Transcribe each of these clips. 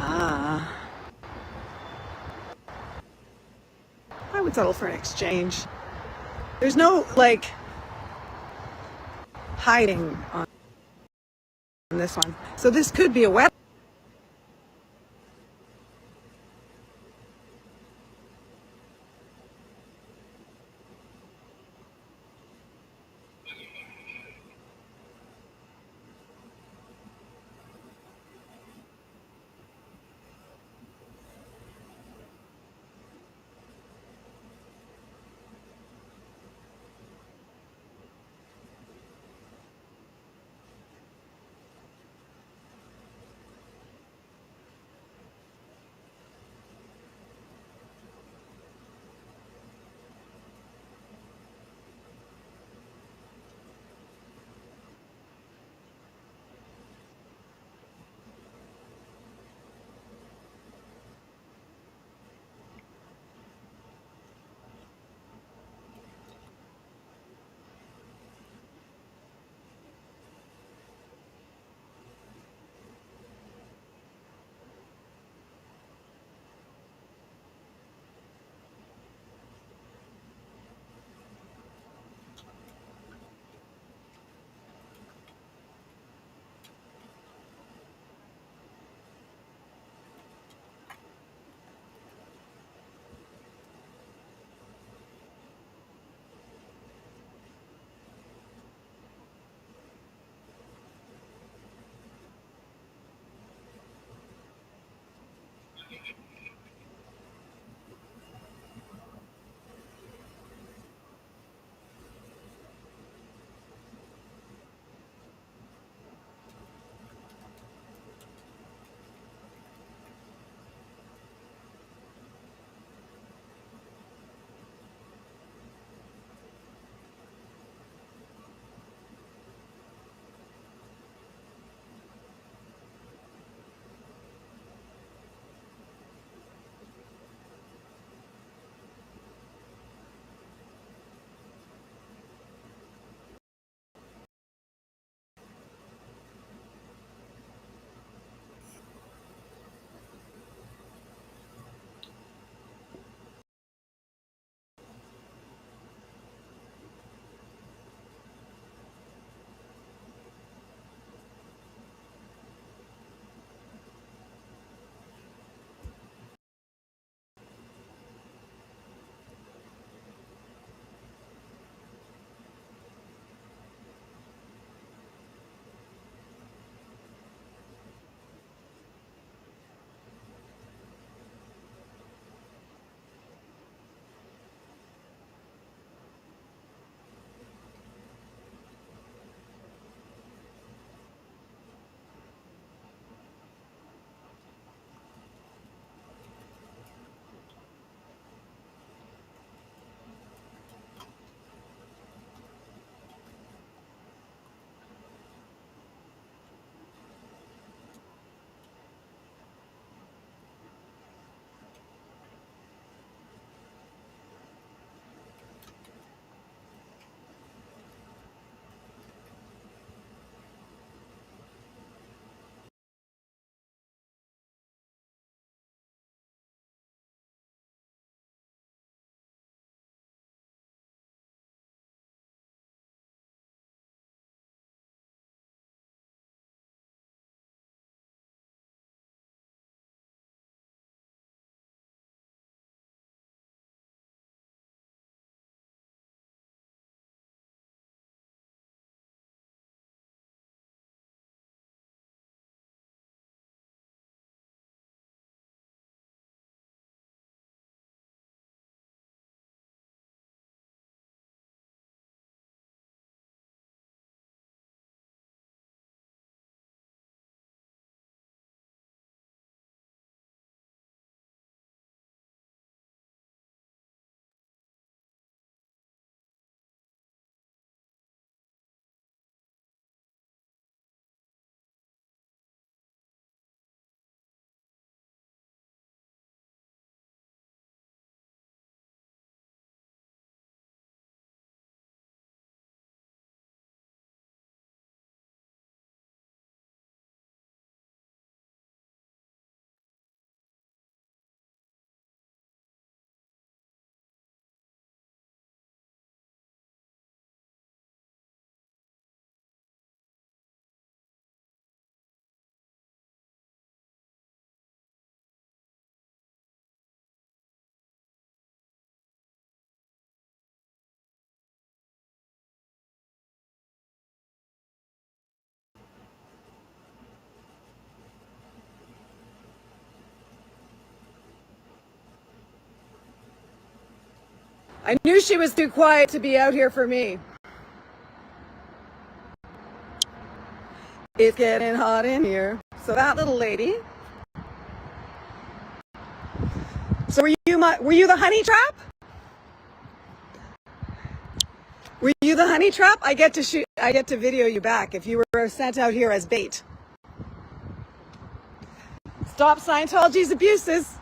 Ah, I would settle for an exchange. There's no like hiding on this one. So this could be a web. I knew she was too quiet to be out here for me. It's getting hot in here. So that little lady. So were you the honey trap? Were you the honey trap? I get to video you back if you were sent out here as bait. Stop Scientology's abuses.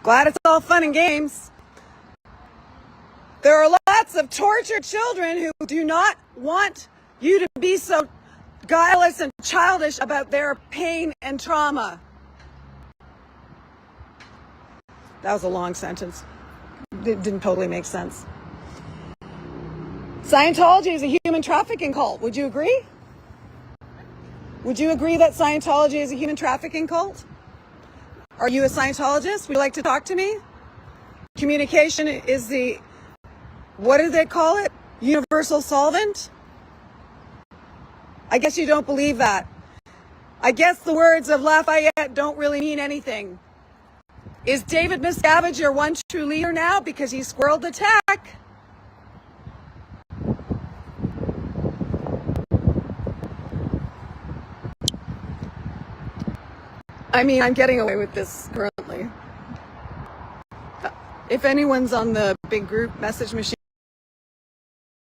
Glad it's all fun and games. There are lots of tortured children who do not want you to be so guileless and childish about their pain and trauma. That was a long sentence. It didn't totally make sense. Scientology is a human trafficking cult. Would you agree? Would you agree that Scientology is a human trafficking cult? Are you a Scientologist? Would you like to talk to me? Communication is the, what do they call it? Universal solvent? I guess you don't believe that. I guess the words of Lafayette don't really mean anything. Is David Miscavige your one true leader now because he squirreled the tech? I mean, I'm getting away with this currently. If anyone's on the big group message machine,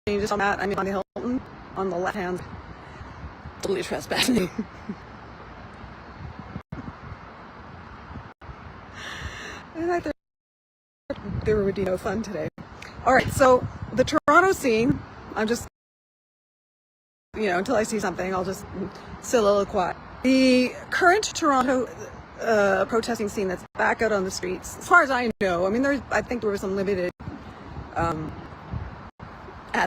just on that, I'm on the Hilton, on the left hand. Totally trespassing. And I thought there would be no fun today. All right, so the Toronto scene, I'm just, until I see something, I'll just soliloquize. The current Toronto protesting scene that's back out on the streets, as far as I know, I mean, I think there was some limited ad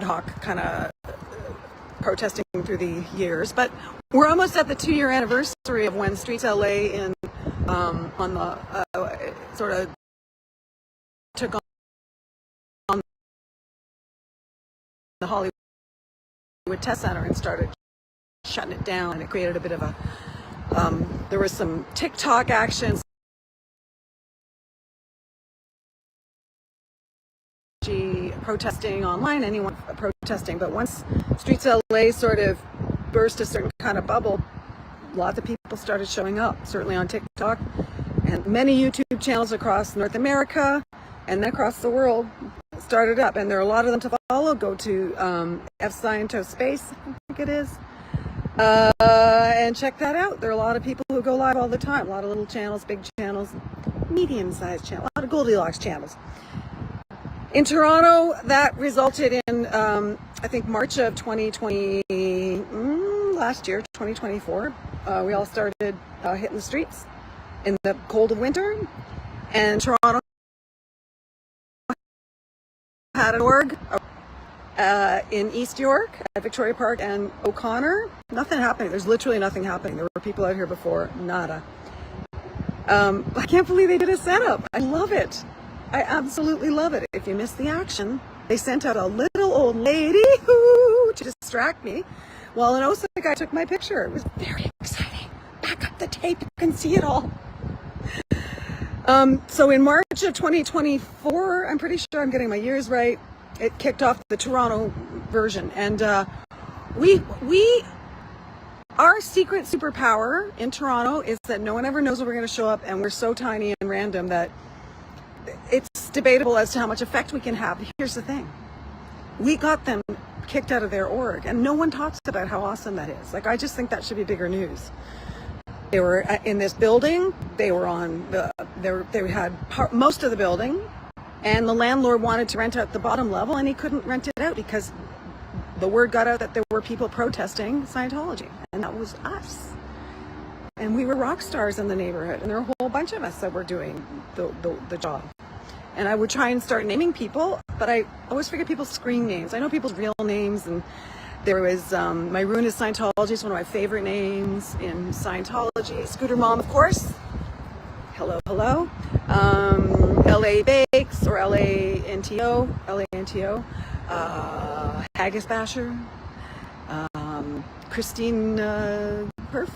hoc kind of protesting through the years, but we're almost at the 2-year anniversary of when Streets LA on the sort of took on the Hollywood Test Center and started shutting it down, and it created a bit of a there was some TikTok actions, protesting online, anyone protesting, but once Streets LA sort of burst a certain kind of bubble, lots of people started showing up, certainly on TikTok, and many YouTube channels across North America and then across the world started up, and there are a lot of them to follow. Go to F Space, I think it is, and check that out. There are a lot of people who go live all the time, a lot of little channels, big channels, medium-sized channels, a lot of Goldilocks channels. In Toronto, that resulted in, I think, March of 2020, last year, 2024, we all started hitting the streets in the cold of winter, and Toronto had an org in East York at Victoria Park and O'Connor. Nothing happening. There's literally nothing happening. There were people out here before. Nada. I can't believe they did a setup. I love it. I absolutely love it. If you missed the action, they sent out a little old lady to distract me while an OSA guy took my picture. It was very exciting. Back up the tape. You can see it all. So in March of 2024, I'm pretty sure I'm getting my years right, it kicked off the Toronto version. And our secret superpower in Toronto is that no one ever knows when we're going to show up, and we're so tiny and random that it's debatable as to how much effect we can have. Here's the thing. We got them kicked out of their org, and no one talks about how awesome that is. Like, I just think that should be bigger news. They were in this building. They were on they had most of the building, and the landlord wanted to rent out the bottom level, and he couldn't rent it out because the word got out that there were people protesting Scientology, and that was us. And we were rock stars in the neighborhood, and there were a whole bunch of us that were doing the job. And I would try and start naming people, but I always forget people's screen names. I know people's real names, and there was my Rune is Scientology is one of my favorite names in Scientology. Scooter Mom, of course. Hello, hello. LA Bakes or LANTO. Haggisbasher. Christine Perf.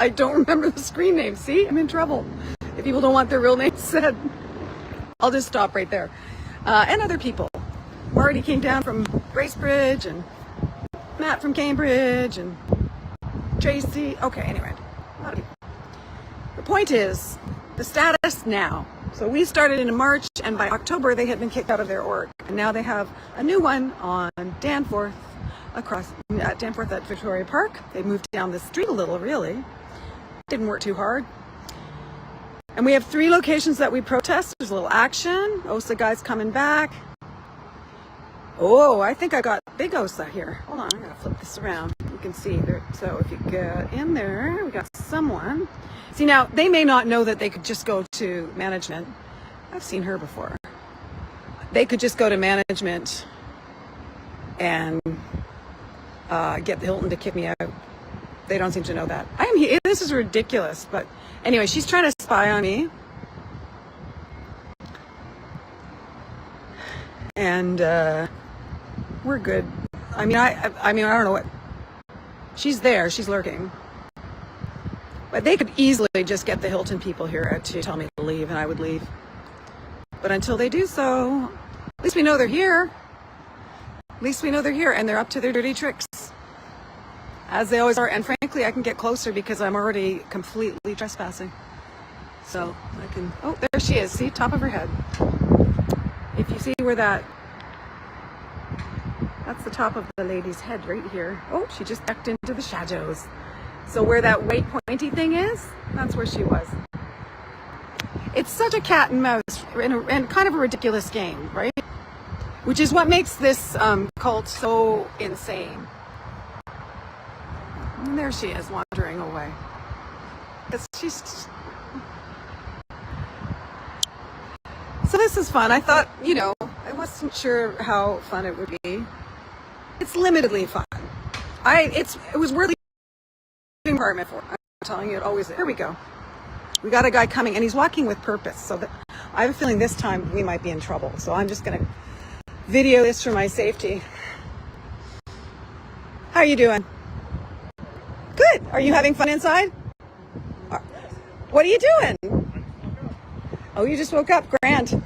I don't remember the screen name. See, I'm in trouble. if people don't want their real names said, I'll just stop right there. And other people. Marty came down from Bracebridge, and Matt from Cambridge, and Tracy. Okay, anyway. A lot of people. The point is, the status now. So we started in March, and by October they had been kicked out of their org. And now they have a new one on Danforth, Danforth at Victoria Park. They moved down the street a little, really. Didn't work too hard. And we have 3 locations that we protest. There's a little action. OSA guys coming back. Oh, I think I got big OSA here. Hold on, I'm gonna flip this around. You can see there. So if you get in there, we got someone. See, now they may not know that they could just go to management. I've seen her before. They could just go to management and get the Hilton to kick me out. They don't seem to know that. I am here. This is ridiculous. But anyway, she's trying to spy on me. And we're good. I mean, I don't know what. She's there. She's lurking. But they could easily just get the Hilton people here to tell me to leave, and I would leave. But until they do so, at least we know they're here. At least we know they're here, and they're up to their dirty tricks. As they always are. And frankly, I can get closer because I'm already completely trespassing. So I can, oh, there she is. See, top of her head. If you see where that's the top of the lady's head right here. Oh, she just ducked into the shadows. So where that white pointy thing is, that's where she was. It's such a cat and mouse and kind of a ridiculous game, right? Which is what makes this cult so insane. And there she is, wandering away. So this is fun. I thought, I wasn't sure how fun it would be. It's limitedly fun. It was worth the apartment for. I'm telling you, it always is. Here we go. We got a guy coming, and he's walking with purpose. So I have a feeling this time we might be in trouble. So I'm just going to video this for my safety. How are you doing? Good. Are you having fun inside? What are you doing? Oh, you just woke up. Grand.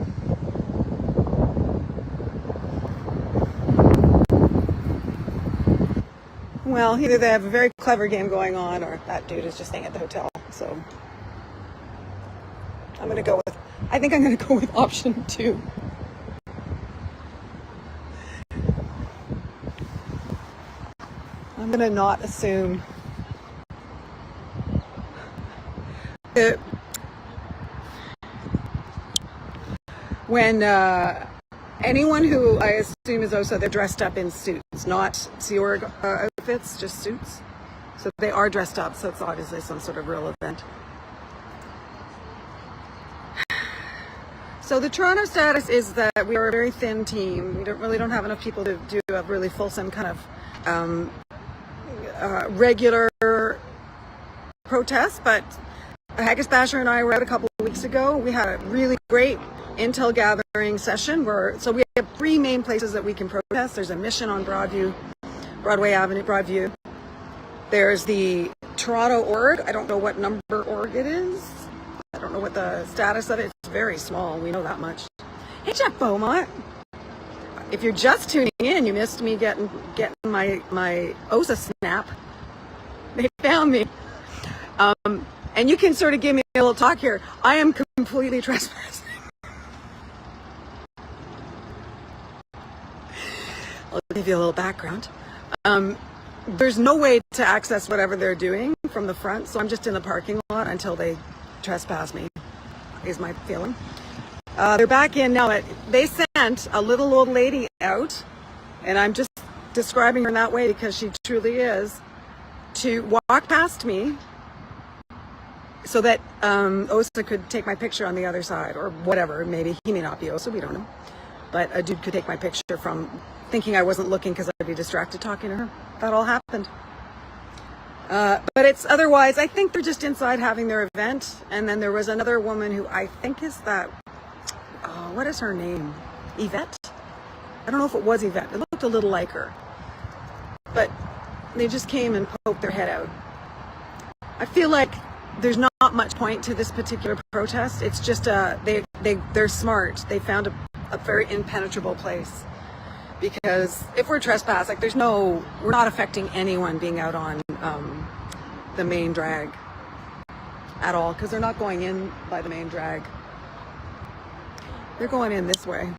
Well, either they have a very clever game going on, or that dude is just staying at the hotel. So I think I'm going to go with option 2. I'm going to not assume. When anyone who I assume is OSA, they're dressed up in suits, not Sea Org outfits, just suits. So they are dressed up, so it's obviously some sort of real event. So the Toronto status is that we are a very thin team. We don't have enough people to do a really fulsome kind of regular protest, but Haggisbasher and I were out a couple of weeks ago. We had a really great intel gathering session so we have 3 main places that we can protest. There's a mission on Broadway Avenue, Broadview. There's the Toronto org. I don't know what number org it is. I don't know what the status of it is. It's very small. We know that much. Hey, Jeff Beaumont. If you're just tuning in, you missed me getting my OSA snap. They found me. And you can sort of give me a little talk here. I am completely trespassing. I'll give you a little background. There's no way to access whatever they're doing from the front, so I'm just in the parking lot until they trespass me, is my feeling. They're back in now. They sent a little old lady out, and I'm just describing her in that way because she truly is, to walk past me so that OSA could take my picture on the other side, or whatever. Maybe he may not be OSA, we don't know. But a dude could take my picture from thinking I wasn't looking because I'd be distracted talking to her. That all happened. But it's otherwise, I think they're just inside having their event. And then there was another woman who I think is that, what is her name? Yvette? I don't know if it was Yvette. It looked a little like her. But they just came and poked their head out. I feel like there's not not much point to this particular protest. It's just they're smart. They found a very impenetrable place. Because if we're trespassed, like we're not affecting anyone being out on the main drag at all, because they're not going in by the main drag. They're going in this way.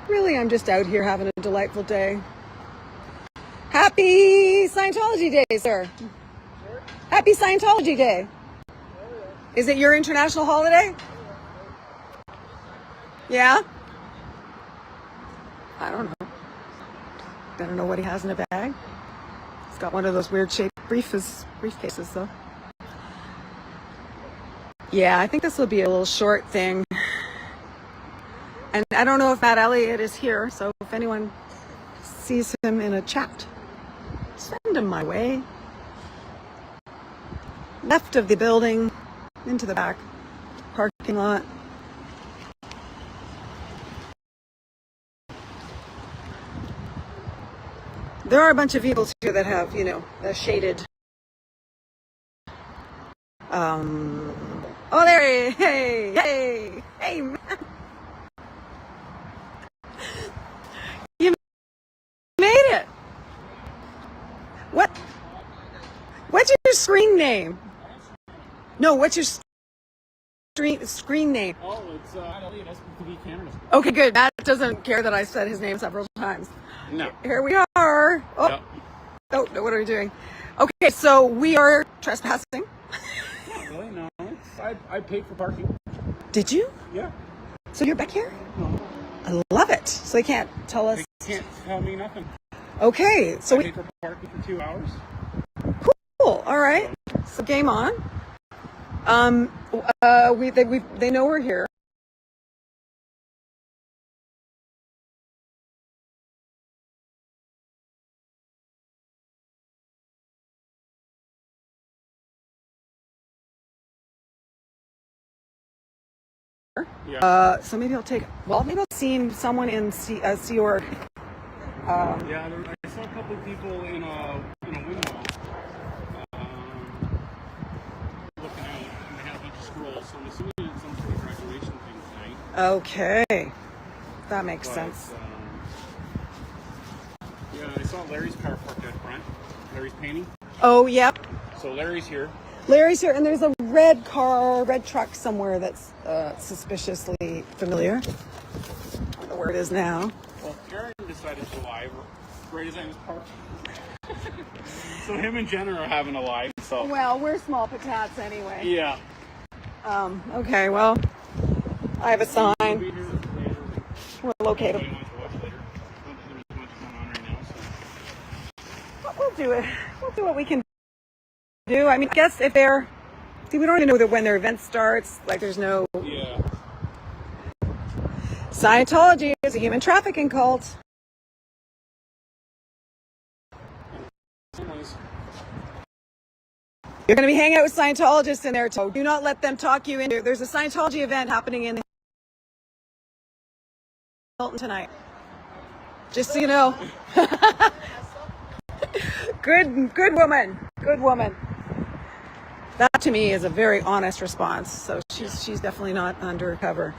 Really, I'm just out here having a delightful day. Happy Scientology Day, sir. Happy Scientology Day. Is it your international holiday? Yeah? I don't know. I don't know what he has in a bag. He's got one of those weird shaped briefcases though. Yeah, I think this will be a little short thing. And I don't know if Matt Elliott is here, so if anyone sees him in a chat, send him my way. Left of the building, into the back parking lot. There are a bunch of vehicles here that have, the shaded. Oh, there he is. Hey, man. You made it. What's your screen name? No, what's your screen name? Oh, it's Elliot SPTV Canada. Okay, good. Matt doesn't care that I said his name several times. No. Here we are. Oh, Yep. Oh, what are we doing? Okay, so we are trespassing. Not really, no. I paid for parking. Did you? Yeah. So you're back here? No. I love it. So they can't tell us. They can't tell me nothing. Okay, so I paid for parking for 2 hours. Cool. All right. So game on. They know we're here. Yeah. So maybe maybe I'll see someone in Sea Org. Yeah, I saw a couple of people in a window looking out, and they had a bunch of scrolls, so I'm assuming it's some sort of graduation thing tonight. Okay. That makes sense. Yeah, I saw Larry's car parked out front. Larry's painting. Oh, yep. So Larry's here. Larry's here, and there's a red truck somewhere that's suspiciously familiar. I don't know where it is now. Well, Aaron decided to live right as I was parked. So him and Jenna are having a live. So. Well, we're small patats anyway. Yeah. Okay, well, I have a sign. We're located. We'll do it. We'll do what we can do. I mean, I guess if they're... See, we don't even know when their event starts. Like, there's no... Yeah. Scientology is a human trafficking cult. You're going to be hanging out with Scientologists in there, so do not let them talk you into... There's a Scientology event happening in Hilton tonight. Just so you know. Good woman. Good woman. That to me is a very honest response. So she's definitely not undercover.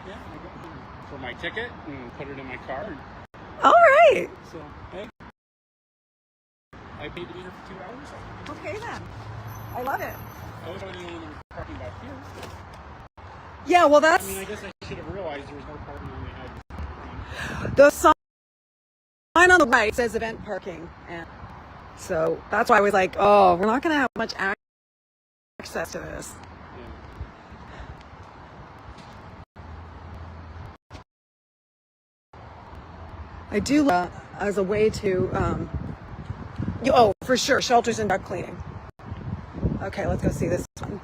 Yeah, I got them for my ticket and put it in my car. All right. So, hey, I paid to be here for 2 hours. Okay then. I love it. I was already in the parking back here. Yeah, well that's... I mean, I guess I should have realized there was no parking when they had... The sign on the right says event parking. And so that's why I was like, oh, we're not going to have much access to this. I do as a way to, oh, for sure, shelters and duct cleaning. Okay, let's go see this one.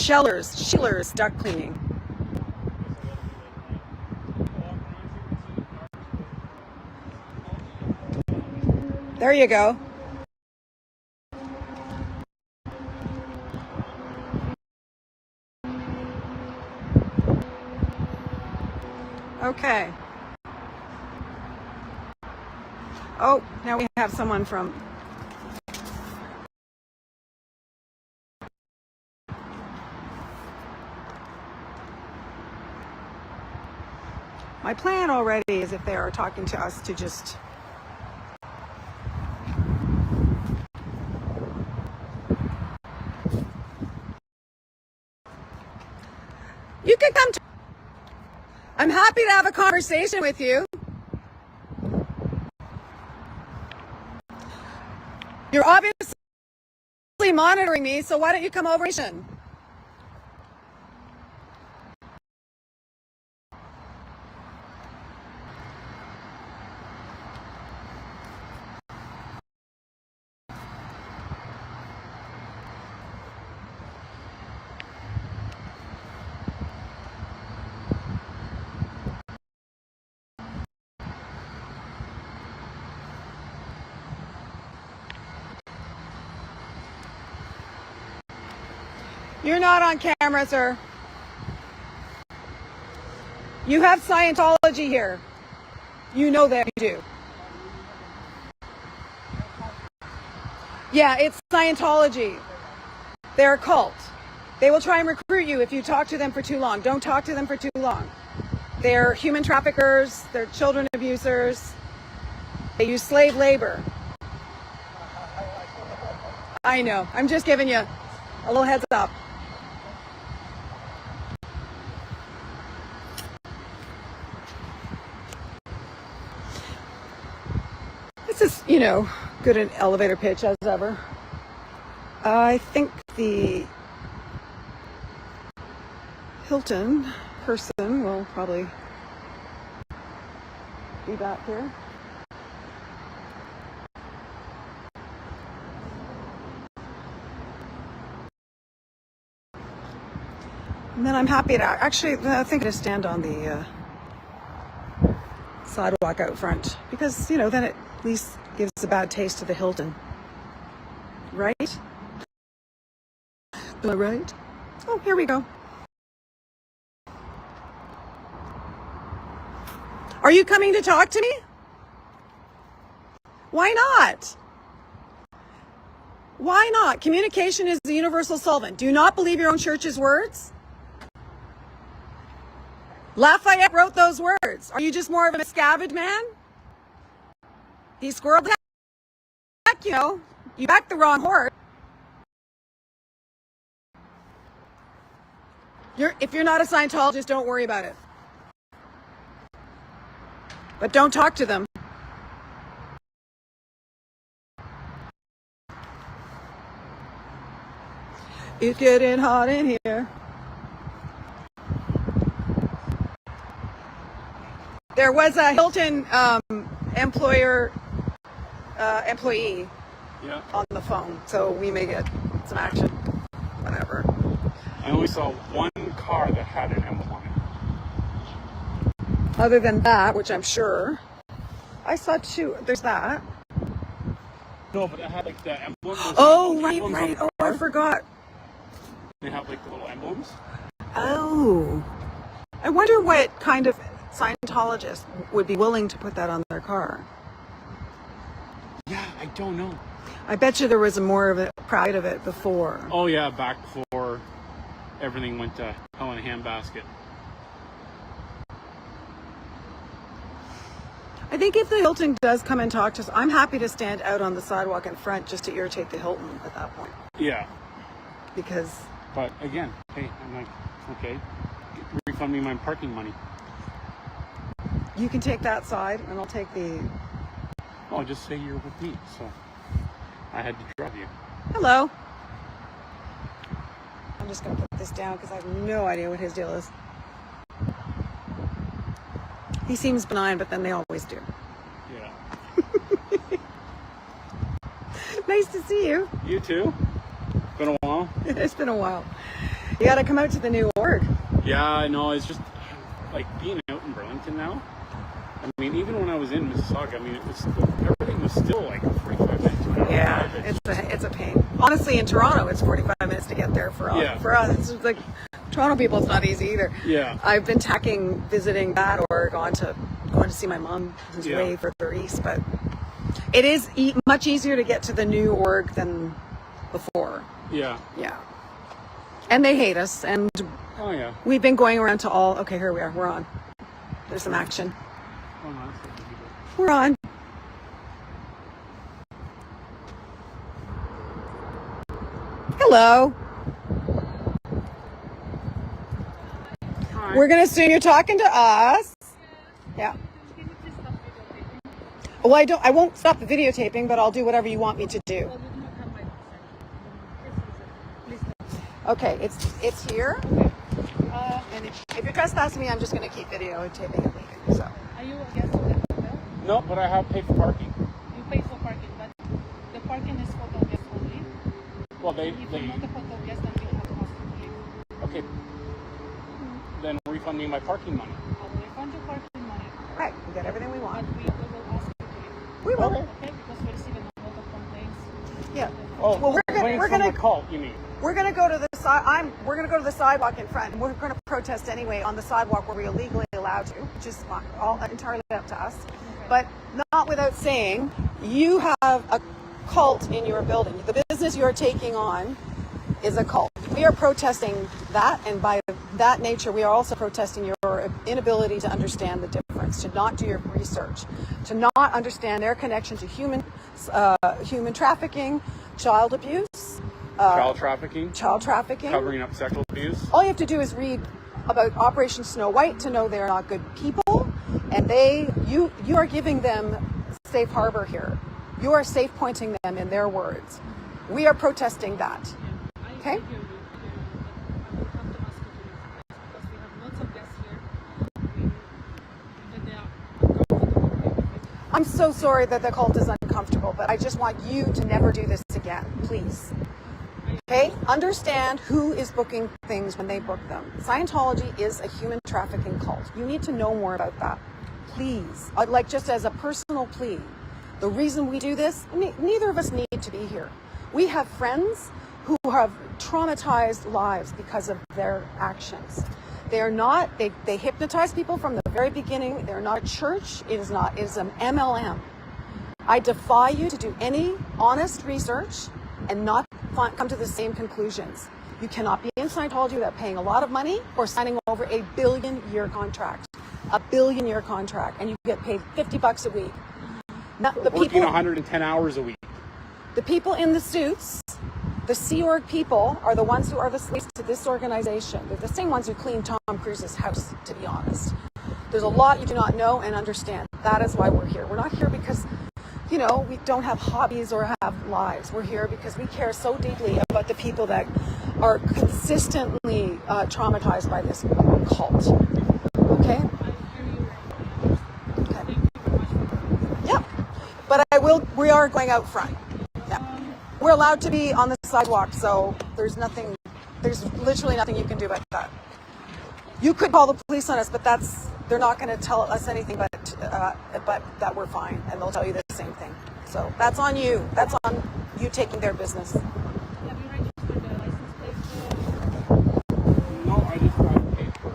Schiller's duct cleaning. There you go. Okay. Oh, now we have someone from... My plan already is if they are talking to us to just... You can come to... I'm happy to have a conversation with you. You're obviously monitoring me, so why don't you come over? You're not on camera, sir. You have Scientology here. You know that you do. Yeah, it's Scientology. They're a cult. They will try and recruit you if you talk to them for too long. Don't talk to them for too long. They're human traffickers. They're children abusers. They use slave labor. I know. I'm just giving you a little heads up. This is, you know, good an elevator pitch as ever. I think the Hilton person will probably be back here. And then I'm happy to actually, I think, to stand on the sidewalk out front because, you know, then it at least gives a bad taste to the Hilton. Right? Am I right? Oh, here we go. Are you coming to talk to me? Why not? Why not? Communication is the universal solvent. Do you not believe your own church's words? Lafayette wrote those words. Are you just more of a miscavige man? He squirreled back, you know. You backed the wrong horse. If you're not a Scientologist, don't worry about it. But don't talk to them. It's getting hot in here. There was a Hilton employee on the phone, so we may get some action. Whatever. I only saw one car that had an emblem on it. Other than that, which I'm sure, I saw two. There's that. No, but it had like the emblem. Oh, right. Oh, I forgot. They have like the little emblems. Oh. I wonder what kind of Scientologist would be willing to put that on their car. Yeah, I don't know. I bet you there was more of a pride of it before. Oh yeah, back before everything went to hell in a handbasket. I think if the Hilton does come and talk to us, I'm happy to stand out on the sidewalk in front just to irritate the Hilton at that point. Yeah. Because... But again, hey, I'm like, okay, refund me my parking money. You can take that side and I'll take the... Oh, I'll just say you're with me, so I had to drive you. Hello. I'm just going to put this down because I have no idea what his deal is. He seems benign, but then they always do. Yeah. Nice to see you. You too. Been a while. It's been a while. You got to come out to the new org. Yeah, I know. It's just like being out in Burlington now. I mean, even when I was in Mississauga, I mean, it was still, everything was still like 45 minutes. Yeah, it's a pain. Honestly, in Toronto, it's 45 minutes to get there for us. Yeah. For us, it's like Toronto people, it's not easy either. Yeah. I've been tacking visiting that or going to see my mom who's way further east, but it is much easier to get to the new org than before. Yeah. Yeah. And they hate us, and Oh yeah. we've been going around to all. Okay, here we are. We're on. There's some action. Oh, nice. We're on. Hello. Hi. We're gonna assume you're talking to us. Yeah. Well, I won't stop the videotaping, but I'll do whatever you want me to do. Okay, it's here. And if you're trespassing me, I'm just gonna keep videotaping and leaving. So. Are you a guest of the hotel? No, but I have paid for parking. You pay for parking, but the parking is hotel guest only. Well, If you're not a hotel guest, then we have to ask you to leave. Okay. Then refund me my parking money. I will refund your parking money, Right, we get everything we but want. we will ask you to leave. We will. Okay. Okay? Because we receive a lot of complaints. Yeah. Oh, Well, we're gonna the cult, you mean? We're gonna go to the side. We're gonna go to the sidewalk in front. We're gonna protest anyway on the sidewalk where we're illegally allowed to, which is all entirely up to us. But not without saying, you have a cult in your building. The business you're taking on is a cult. We are protesting that, and by that nature, we are also protesting your inability to understand the difference, to not do your research, to not understand their connection to human trafficking, child abuse. Child trafficking. Child trafficking. Covering up sexual abuse. All you have to do is read about Operation Snow White to know they're not good people, and you are giving them safe harbor here. You are safe pointing them in their words. We are protesting that. Okay? I hear you, but I will have to ask you to leave because we have lots of guests here. That they are uncomfortable. I'm so sorry that the cult is uncomfortable, but I just want you to never do this again, please. Okay? Understand who is booking things when they book them. Scientology is a human trafficking cult. You need to know more about that. Please. Like, just as a personal plea. The reason we do this, neither of us need to be here. We have friends who have traumatized lives because of their actions. They hypnotize people from the very beginning. They're not a church. It is an MLM. I defy you to do any honest research and not come to the same conclusions. You cannot be in Scientology without paying a lot of money or signing over a billion-year contract. A billion-year contract, and you get paid $50 a week. Working 110 hours a week. The people in the suits, the Sea Org people, are the ones who are the slaves to this organization. They're the same ones who cleaned Tom Cruise's house, to be honest. There's a lot you do not know and understand. That is why we're here. We're not here because, we don't have hobbies or have lives. We're here because we care so deeply about the people that are consistently traumatized by this cult. Okay? Okay. Yeah. But we are going out front. Yeah. We're allowed to be on the sidewalk, so there's literally nothing you can do about that. You could call the police on us, but they're not going to tell us anything but that we're fine, and they'll tell you the same thing. So that's on you. That's on you taking their business. Have you registered the license plate? No, I just got paid for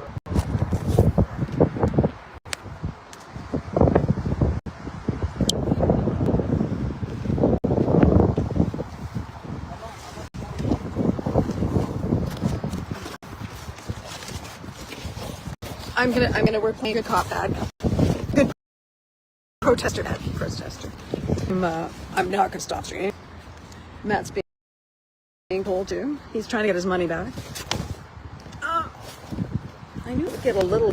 we're playing good cop, bad cop. Good protester, bad protester. I'm not gonna stop streaming. Matt's being told to. He's trying to get his money back. I knew it would get a little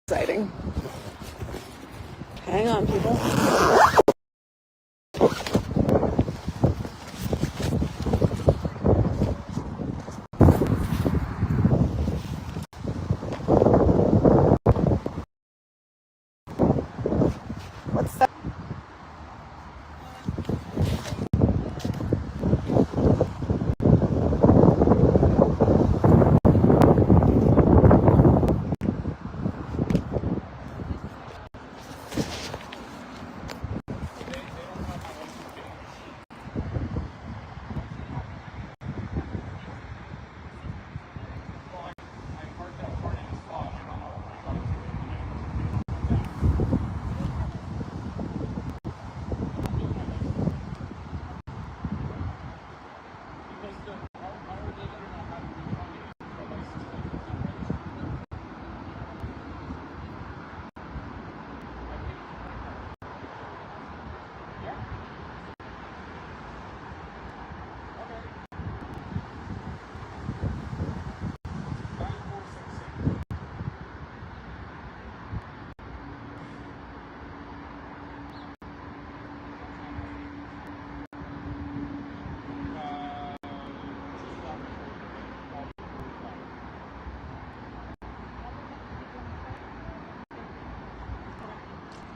exciting. Hang on, people. What's that?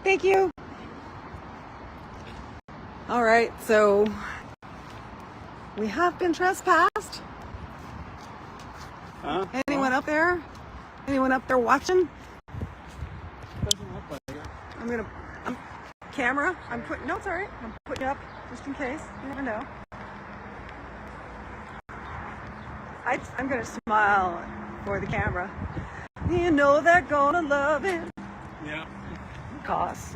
Thank you. All right, so we have been trespassed. Anyone up there? Anyone up there watching? Doesn't look like it. I'm camera. No, it's all right. I'm putting you up just in case. You never know. I'm gonna smile for the camera. You know they're gonna love it. Yeah. Cause,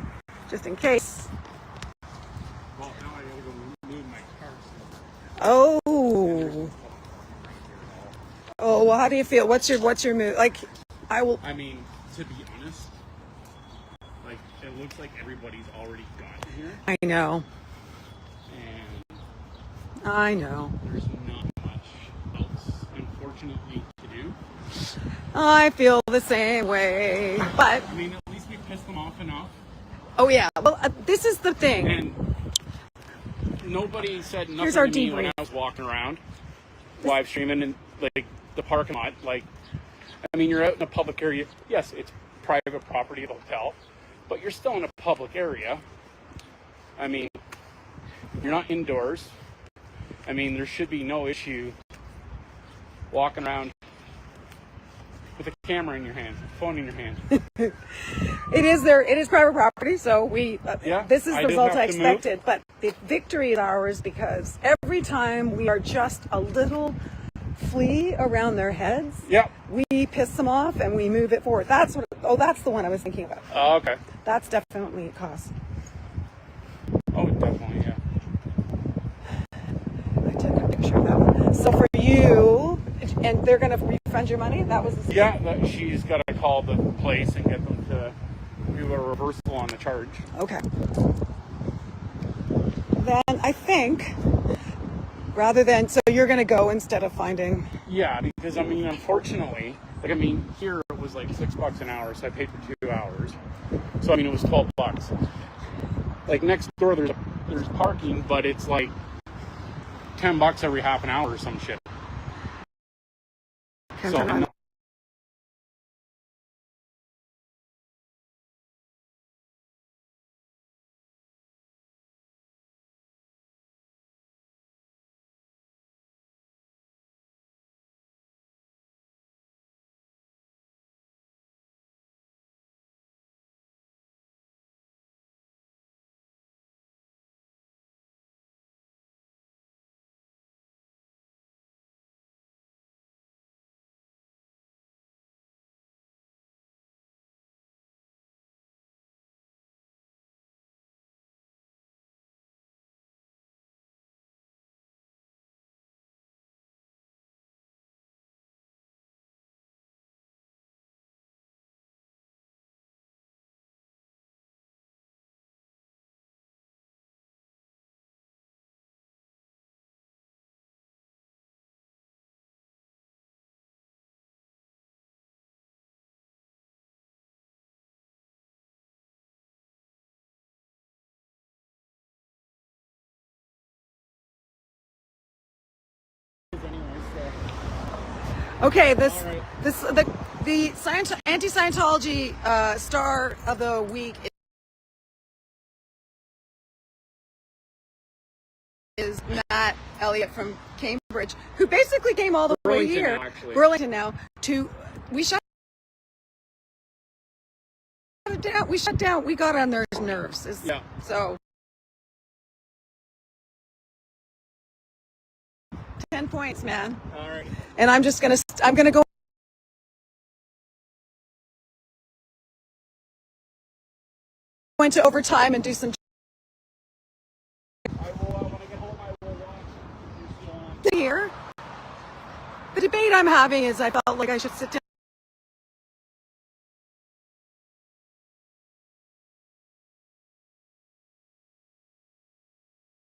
just in case. Well, now I gotta go move my car. Oh. Oh, well, how do you feel? What's your mood? Like, I mean, to be honest, like, it looks like everybody's already gotten here. I know. And I know. there's not much else, unfortunately, to do. I feel the same way. But, I mean, at least we pissed them off enough. oh yeah. Well, this is the thing. And nobody said nothing Here's our to me when debrief. I was walking around, live streaming in, like, the parking lot. Like, I mean, you're out in a public area. Yes, it's private property, the hotel, but you're still in a public area. I mean, you're not indoors. I mean, there should be no issue walking around with a camera in your hand, phone in your hand. It is private property, so this is I the did result have I to expected. But the victory is ours because every time we are just a little flea around their heads, Yep. we piss them off and we move it forward. That's the one I was thinking about. Oh, okay. That's definitely a cost. Oh, definitely, yeah. I took a picture of that one. So for you, and they're going to refund your money? That was the Yeah, she's got to call the place and get them to do a reversal on the charge. Okay. Then I think, rather than, so you're going to go instead of finding. Yeah, because I mean, unfortunately, like, I mean, here it was like $6 an hour, so I paid for 2 hours. So I mean, it was $12. Like next door, there's parking, but it's like $10 every half an hour or some shit. So I'm not, Okay, the anti-Scientology star of the week is Matt Elliott from Cambridge, who basically came all the way Burlington here, now, actually. Burlington now, we shut it down. We shut down. We got on their nerves. Yeah. So 10 points, man. all right. And I'm gonna go into overtime and do some I will, when I get home, I will watch. You're still on. here. The debate I'm having is I felt like I should sit down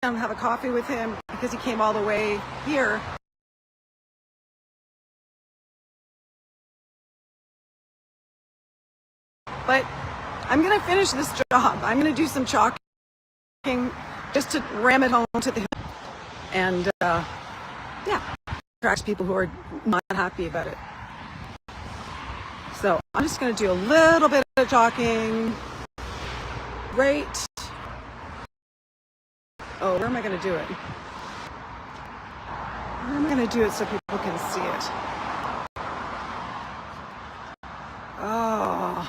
and have a coffee with him because he came all the way here. But I'm going to finish this job. I'm going to do some chalking just to ram it home to the hill. And attracts people who are not happy about it. So I'm just going to do a little bit of chalking right. Oh, where am I going to do it? Where am I going to do it so people can see it? Oh,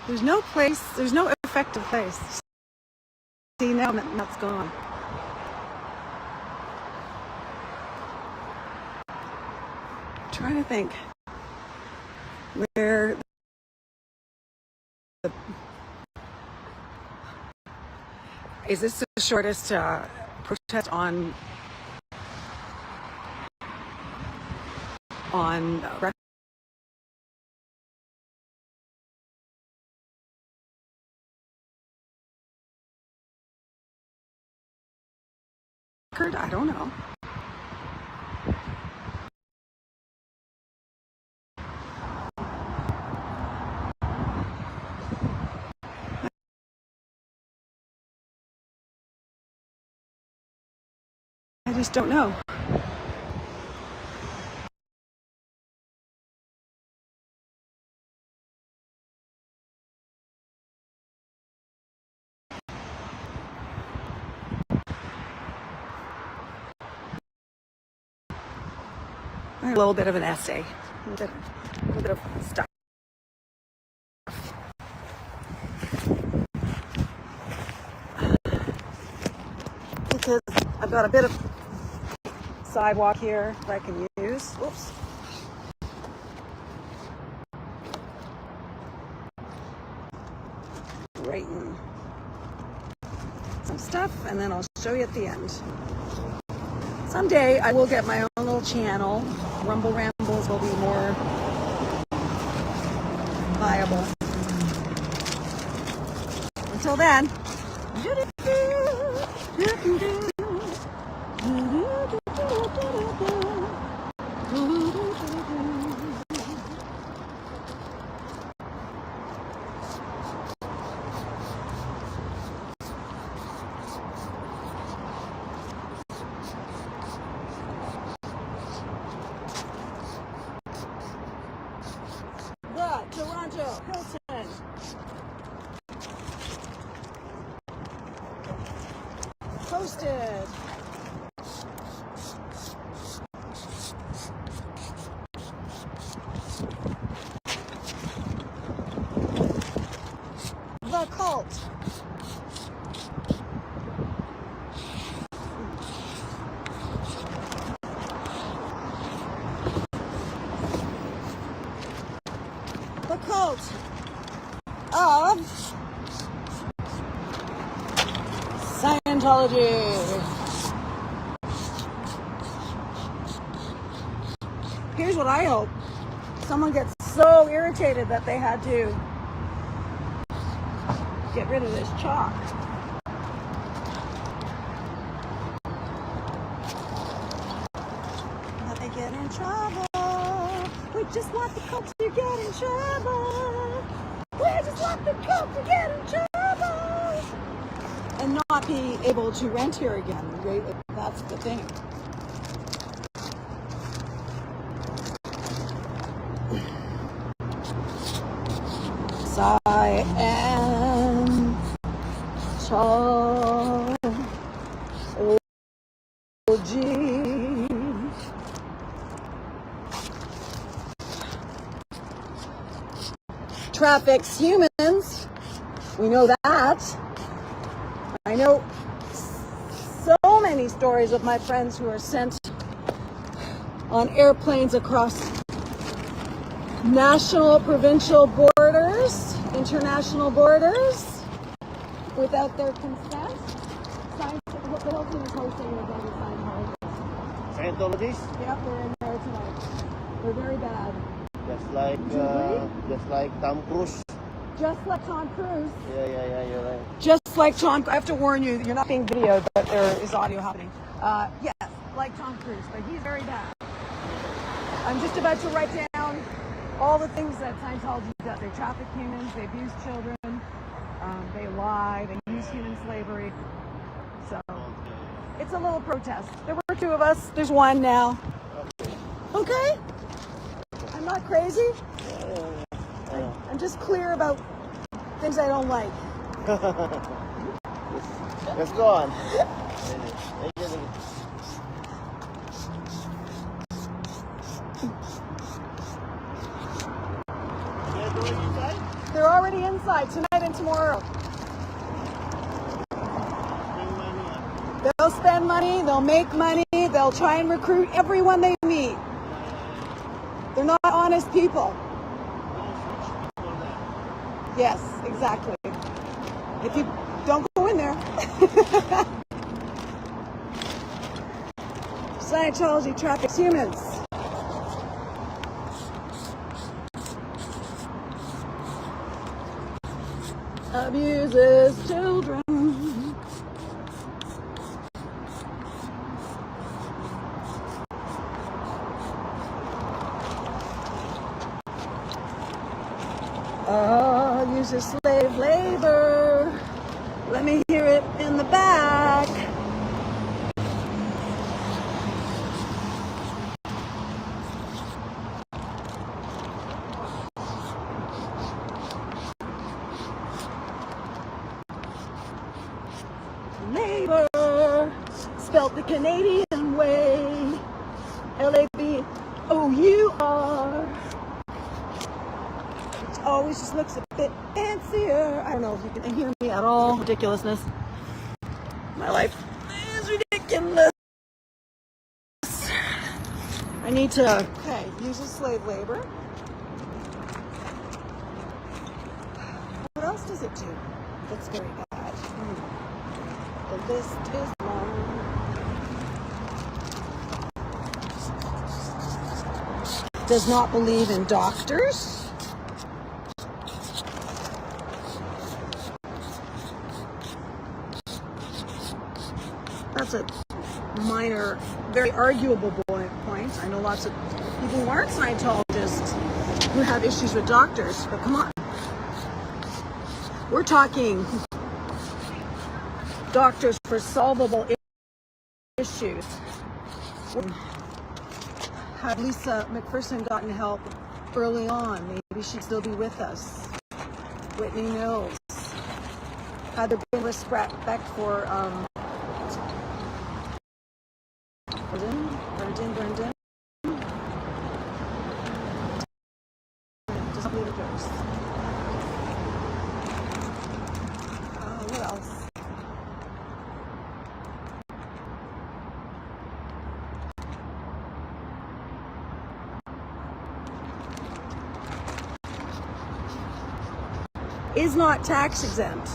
there's no place, there's no effective place. See, now that's gone. I'm trying to think where is this the shortest protest on record? I don't know. I just don't know. A little bit of an essay, a little bit of stuff. Because I've got a bit of sidewalk here that I can use. Oops. Writing some stuff, and then I'll show you at the end. Someday I will get my own little channel. Rumble Rambles will be more viable. Until then. Toronto, Hilton. Posted. The Cult. The Cult of Scientology. Here's what I hope. Someone gets so irritated that they had to get rid of this chalk. That they get in trouble. We just want the cult to get in trouble. We just want the cult to get in trouble. And not be able to rent here again. That's the thing. Scientology. Traffics humans. We know that. I know so many stories of my friends who are sent on airplanes across national, provincial borders, international borders, without their consent. The Hilton is hosting an event with Scientologists. Scientologists? Yep, they're in there tonight. They're very bad. Just like Tom Cruise. Just like Tom Cruise. Yeah, you're right. Just like Tom, I have to warn you, you're not being videoed, but there is audio happening. Yes, like Tom Cruise, but he's very bad. I'm just about to write down all the things that Scientology does. They traffic humans, they abuse children, they lie, they use human slavery. So, it's a little protest. There were two of us, there's one now. Okay? I'm not crazy. I'm just clear about things I don't like. Let's go on. They're going inside? They're already inside tonight and tomorrow. Bring money up. They'll spend money, they'll make money, they'll try and recruit everyone they meet. They're not honest people. Those rich people there. Yes, exactly. If you don't go in there. Scientology traffics humans. Abuses children. Uses slave labor. Let me hear it in the back. Labor, spelt the Canadian way. L-A-B-O-U-R. It always just looks a bit fancier. I don't know if you can hear me at all. Ridiculousness. My life is ridiculous. I need to, okay, uses slave labor. What else does it do? That's very bad. The list is long. Does not believe in doctors. That's a minor, very arguable point. I know lots of people who aren't Scientologists who have issues with doctors, but come on. We're talking doctors for solvable issues. Had Lisa McPherson gotten help early on, maybe she'd still be with us. Whitney Mills. Had there been respect for Brendan. Just believe it goes. What else? Is not tax exempt.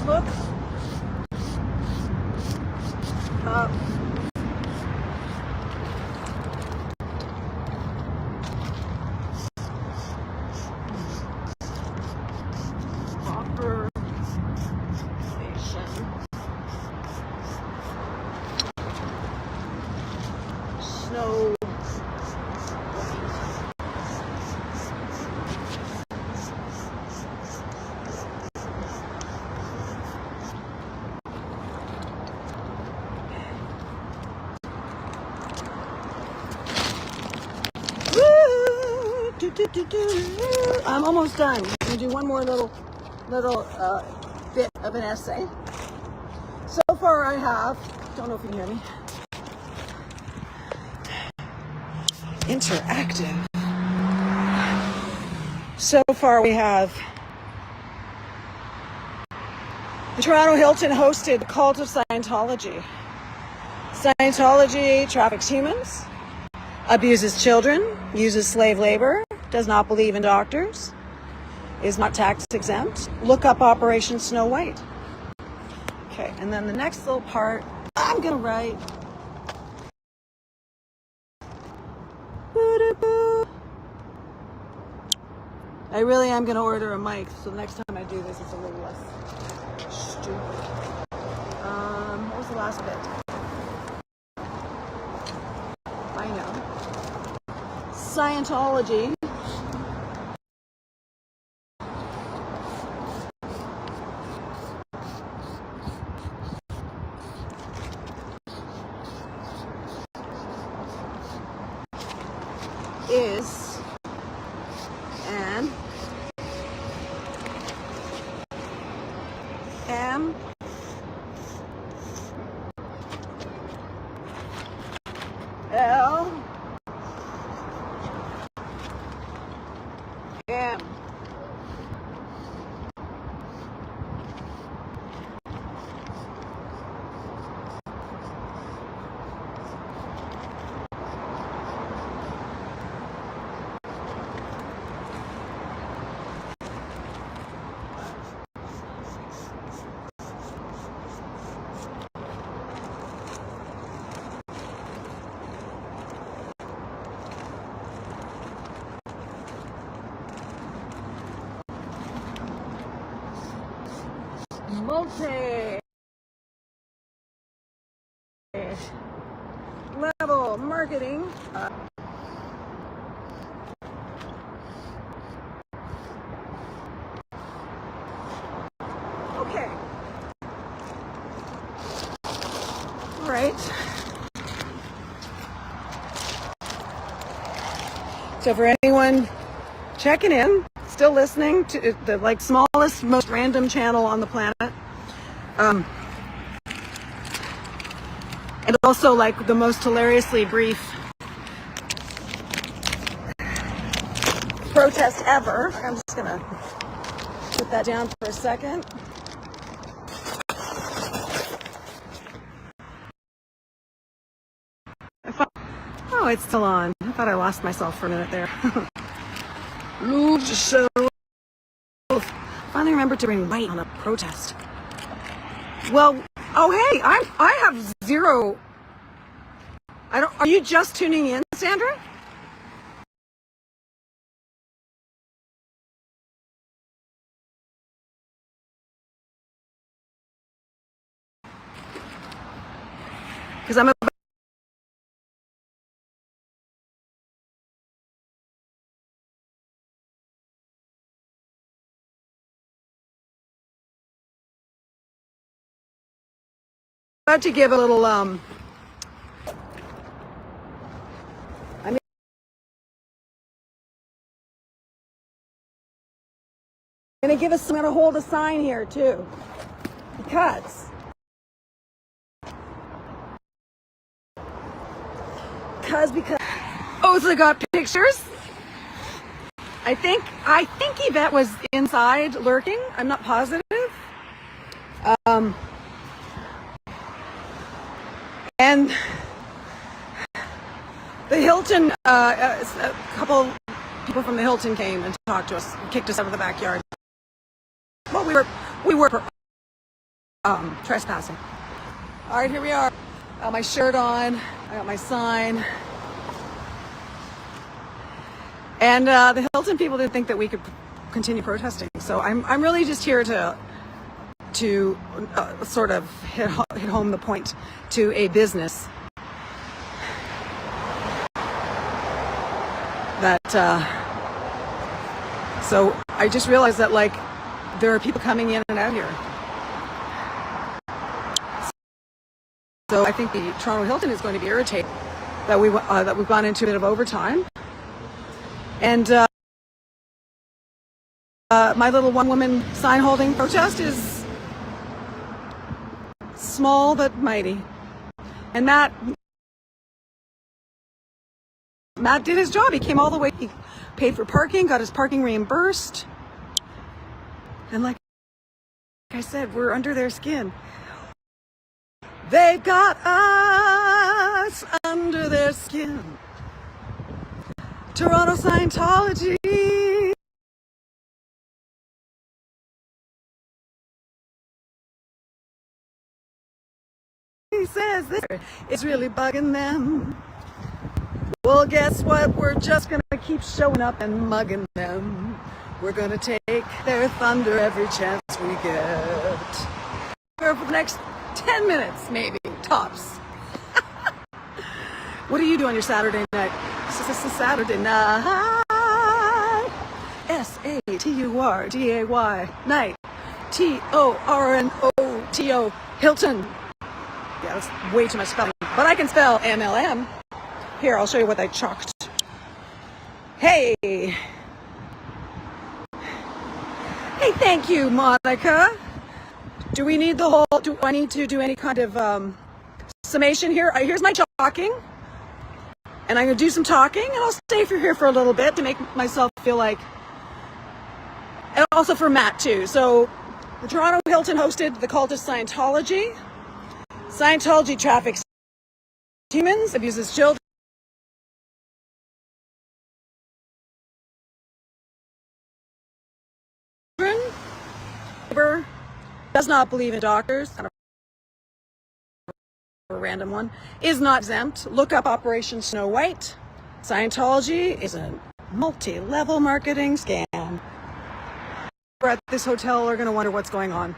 Look up. Proper station. Snow. I'm almost done. I'm gonna do one more little bit of an essay. So far I have, don't know if you can hear me, interactive. So far we have the Toronto Hilton hosted Cult of Scientology. Scientology traffics humans, abuses children, uses slave labor, does not believe in doctors, is not tax exempt. Look up Operation Snow White. Okay, and then the next little part, I'm gonna write. I really am going to order a mic, so the next time I do this, it's a little less stupid. What was the last bit? I know. Scientology. Is an M L M multi-level marketing. Okay. All right. So for anyone checking in, still listening to the like smallest, most random channel on the planet, and also like the most hilariously brief protest ever. I'm just gonna put that down for a second. Oh, it's still on. I thought I lost myself for a minute there. Move to show. Finally remembered to bring light on a protest. Well, oh hey, I have zero. I don't. Are you just tuning in, Sandra? Because I'm about to give a little I'm gonna give us. I'm gonna hold a sign here too, because oh, so they got pictures. I think Yvette was inside lurking. I'm not positive. And the Hilton, a couple people from the Hilton came and talked to us, kicked us out of the backyard. Well, we were trespassing. All right, here we are. I got my shirt on. I got my sign. And the Hilton people didn't think that we could continue protesting. So I'm really just here to sort of hit home the point to a business that so I just realized that like there are people coming in and out here. So I think the Toronto Hilton is going to be irritated that we've gone into a bit of overtime. And my little one-woman sign-holding protest is small but mighty. And Matt did his job. He came all the way. He paid for parking, got his parking reimbursed. And like I said, we're under their skin. They got us under their skin. Toronto Scientology. He says this is really bugging them. Well, guess what? We're just gonna keep showing up and mugging them. We're gonna take their thunder every chance we get. For the next 10 minutes, maybe, tops. What do you do on your Saturday night? Saturday night. Saturday, night. Tornoto. Hilton. Yeah, that's way too much spelling. But I can spell MLM. Here, I'll show you what I chalked. Hey. Hey, thank you, Monica. Do we need the whole, do I need to do any kind of summation here? Here's my chalking. And I'm going to do some talking, and I'll stay here for a little bit to make myself feel like, and also for Matt too. So the Toronto Hilton hosted the cult of Scientology. Scientology traffics humans, abuses children. Does not believe in doctors. Kind of a random one. Is not exempt. Look up Operation Snow White. Scientology is a multi-level marketing scam. We're at this hotel are going to wonder what's going on.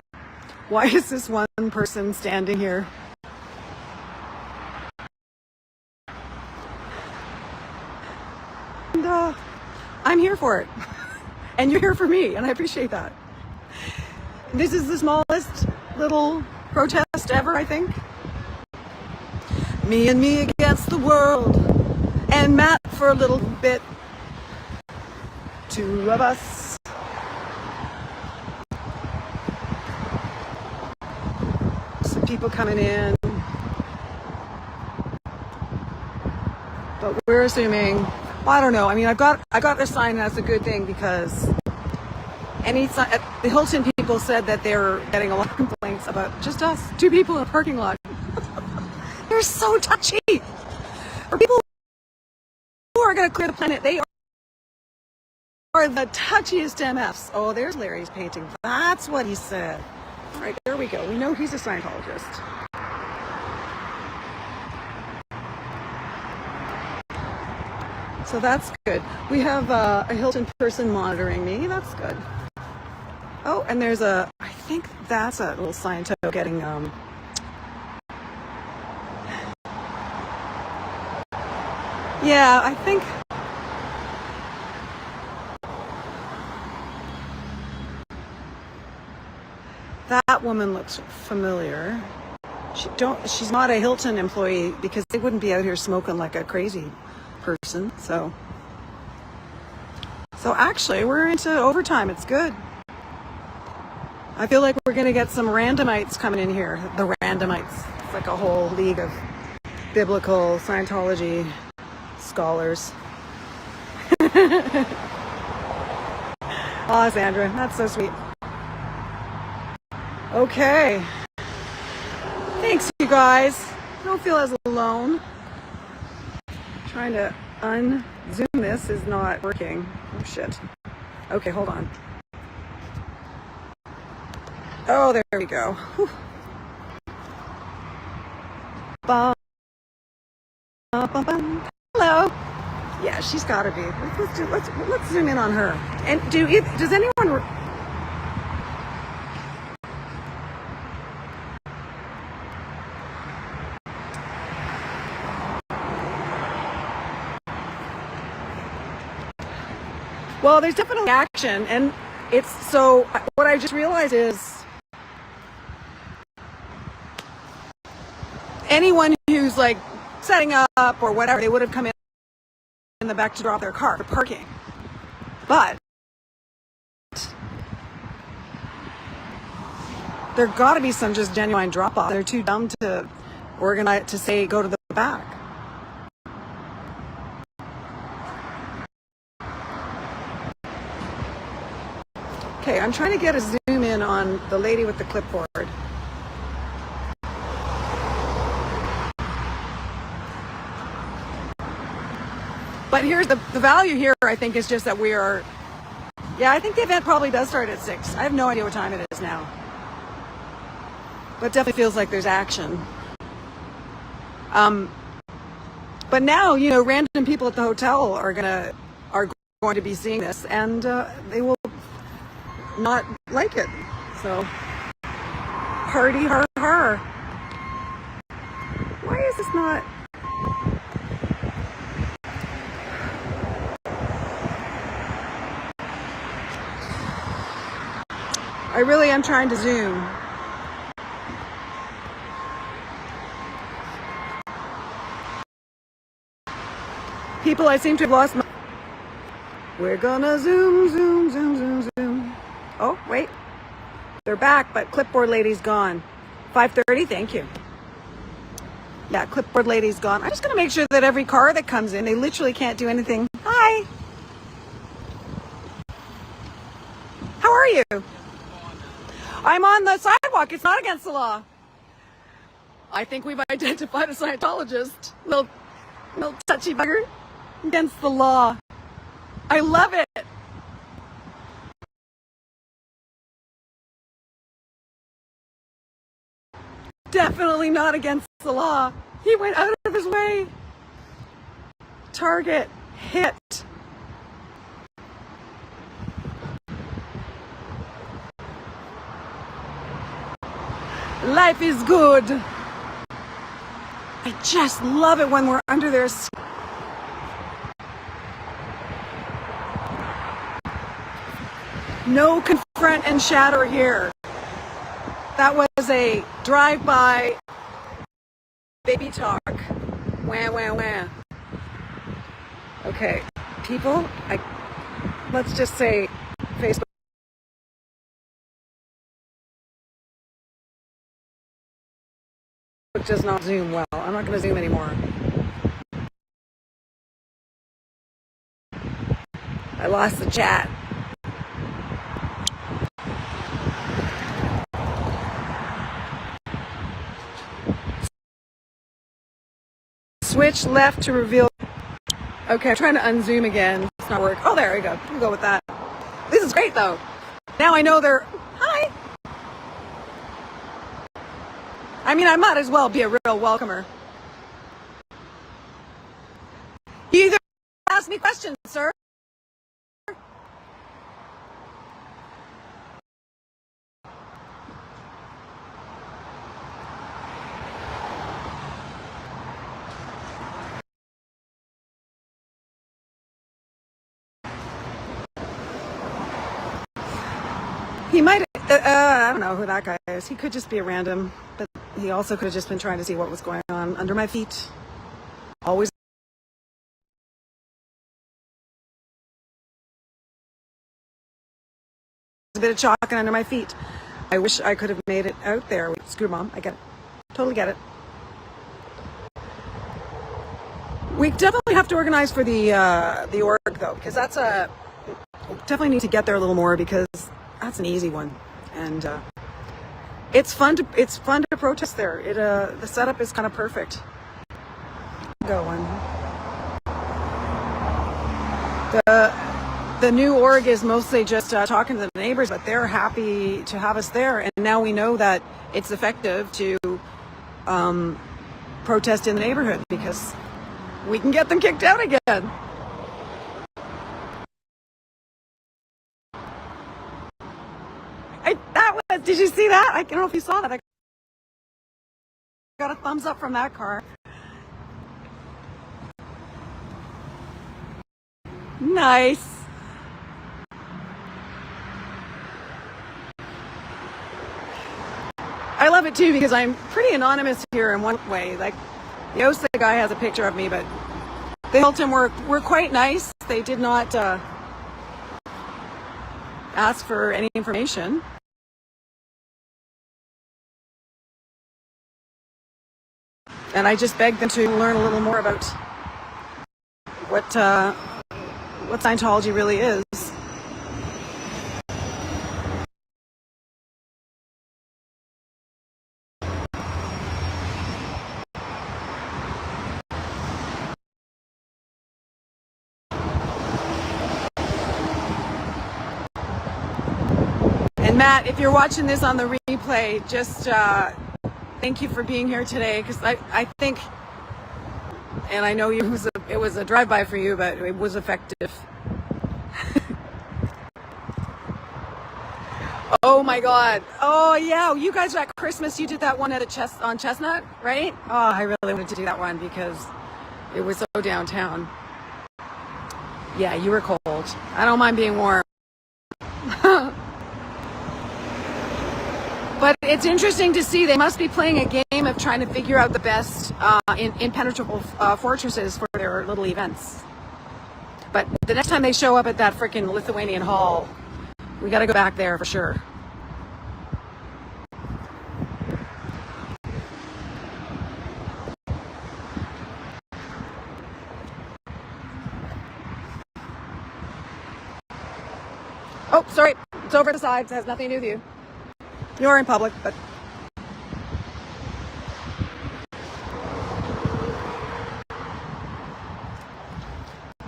Why is this one person standing here? And I'm here for it. And you're here for me, and I appreciate that. This is the smallest little protest ever, I think. Me and me against the world. And Matt for a little bit. Two of us. Some people coming in. But we're assuming, well, I don't know. I mean, I got this sign, and that's a good thing because the Hilton people said that they're getting a lot of complaints about just us, two people in a parking lot. They're so touchy. For people who are going to clear the planet, they are the touchiest MFs. Oh, there's Larry's painting. That's what he said. All right, there we go. We know he's a Scientologist. So that's good. We have a Hilton person monitoring me. That's good. Oh, and there's I think that's a little Scientologist getting, yeah, I think, that woman looks familiar. She's not a Hilton employee because they wouldn't be out here smoking like a crazy person. So actually we're into overtime. It's good. I feel like we're going to get some randomites coming in here. The randomites. It's like a whole league of biblical Scientology scholars. Aw, Sandra, that's so sweet. Okay. Thanks, you guys. Don't feel as alone. Trying to unzoom this is not working. Oh, shit. Okay, hold on. Oh, there we go. Whew. Bum, bum, bum. Hello. Yeah, she's got to be. Let's zoom in on her. And does anyone? Well, there's definitely action, and it's so. What I just realized is, anyone who's like setting up or whatever, they would have come in the back to drop their car for parking. But there got to be some just genuine drop off. They're too dumb to organize to say go to the back. Okay, I'm trying to get a zoom in on the lady with the clipboard. But here's the value here, I think, is just that we are, yeah, I think the event probably does start at 6. I have no idea what time it is now. But it definitely feels like there's action. But now, random people at the hotel are going to be seeing this, and they will not like it. So, party har har. Why is this not? I really am trying to zoom. People, I seem to have lost my... We're gonna zoom, zoom, zoom, zoom, zoom. Oh, wait. They're back, but clipboard lady's gone. 5:30, thank you. Yeah, clipboard lady's gone. I'm just gonna make sure that every car that comes in, they literally can't do anything. Hi. How are you? I'm on the sidewalk. It's not against the law. I think we've identified a Scientologist. Little touchy bugger. Against the law. I love it. Definitely not against the law. He went out of his way. Target hit. Life is good. I just love it when we're under their... No confront and shatter here. That was a drive-by baby talk. Wah, wah, wah. Okay, people, let's just say Facebook does not zoom well. I'm not going to zoom anymore. I lost the chat. Switch left to reveal. Okay, I'm trying to unzoom again. It's not working. Oh, there we go. We'll go with that. This is great, though. Now I know they're... Hi. I mean, I might as well be a real welcomer. You either ask me questions, sir. He might, I don't know who that guy is. He could just be a random, but he also could have just been trying to see what was going on under my feet. Always. A bit of chalking under my feet. I wish I could have made it out there. Screw mom, I get it. Totally get it. We definitely have to organize for the org though, because that's definitely need to get there a little more because that's an easy one, and it's fun to protest there. The setup is kind of perfect. Go on. The new org is mostly just talking to the neighbors, but they're happy to have us there, and now we know that it's effective to protest in the neighborhood because we can get them kicked out again. Did you see that? I don't know if you saw that. I got a thumbs up from that car. Nice. I love it too because I'm pretty anonymous here in one way. Like the OSA guy has a picture of me, but the Hilton were quite nice. They did not ask for any information. And I just begged them to learn a little more about what Scientology really is. And Matt, if you're watching this on the replay, just thank you for being here today, because I think, and I know it was a drive-by for you, but it was effective. Oh my God. Oh yeah. You guys at Christmas, you did that one at on Chestnut, right? Oh, I really wanted to do that one because it was so downtown. Yeah, you were cold. I don't mind being warm. But it's interesting to see they must be playing a game of trying to figure out the best impenetrable fortresses for their little events. But the next time they show up at that freaking Lithuanian hall, we got to go back there for sure. Oh, sorry. It's over the sides. It has nothing to do with you. You're in public, but...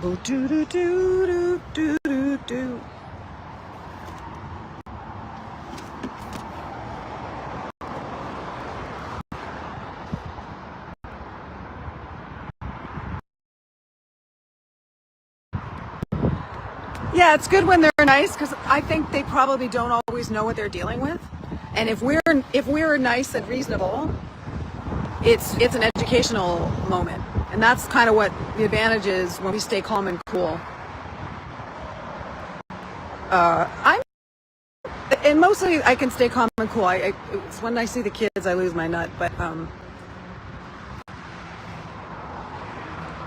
Do-do-do-do-do-do-do. Yeah, it's good when they're nice because I think they probably don't always know what they're dealing with. And if we're nice and reasonable, it's an educational moment. And that's kind of what the advantage is when we stay calm and cool. And mostly I can stay calm and cool. It's when I see the kids I lose my nut, but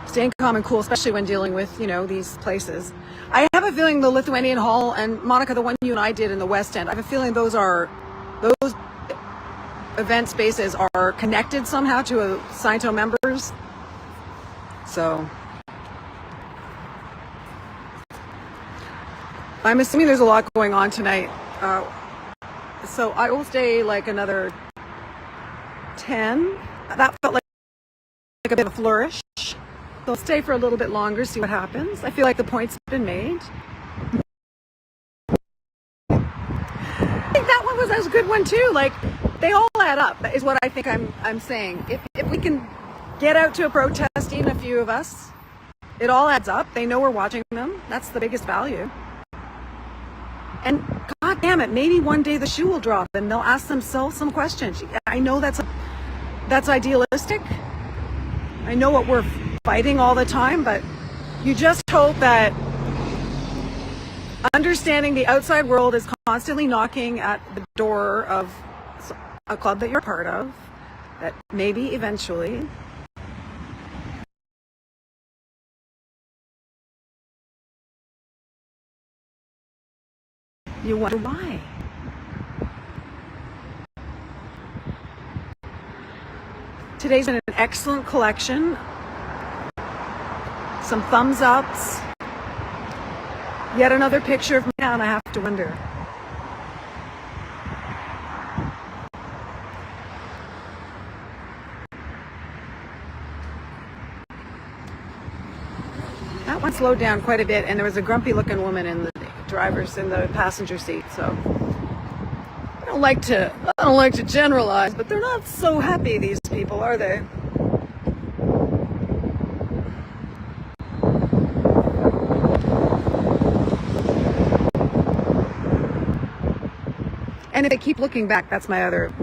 staying calm and cool, especially when dealing with, these places. I have a feeling the Lithuanian Hall and Monica, the one you and I did in the West End, I have a feeling those event spaces are connected somehow to Saito members. So I'm assuming there's a lot going on tonight. So I will stay like another 10. That felt like a bit of a flourish. So I'll stay for a little bit longer, see what happens. I feel like the point's been made. I think that one was a good one too. Like, they all add up, is what I think I'm saying. If we can get out to a protest, even a few of us, it all adds up. They know we're watching them. That's the biggest value. And God damn it, maybe one day the shoe will drop and they'll ask themselves some questions. I know that's idealistic. I know what we're fighting all the time, but you just hope that understanding the outside world is constantly knocking at the door of a club that you're part of, that maybe eventually you wonder why. Today's been an excellent collection. Some thumbs ups. Yet another picture of me now, and I have to wonder. That one slowed down quite a bit, and there was a grumpy looking woman in the passenger seat, so I don't like to generalize, but they're not so happy, these people, are they? And if they keep looking back, that's my other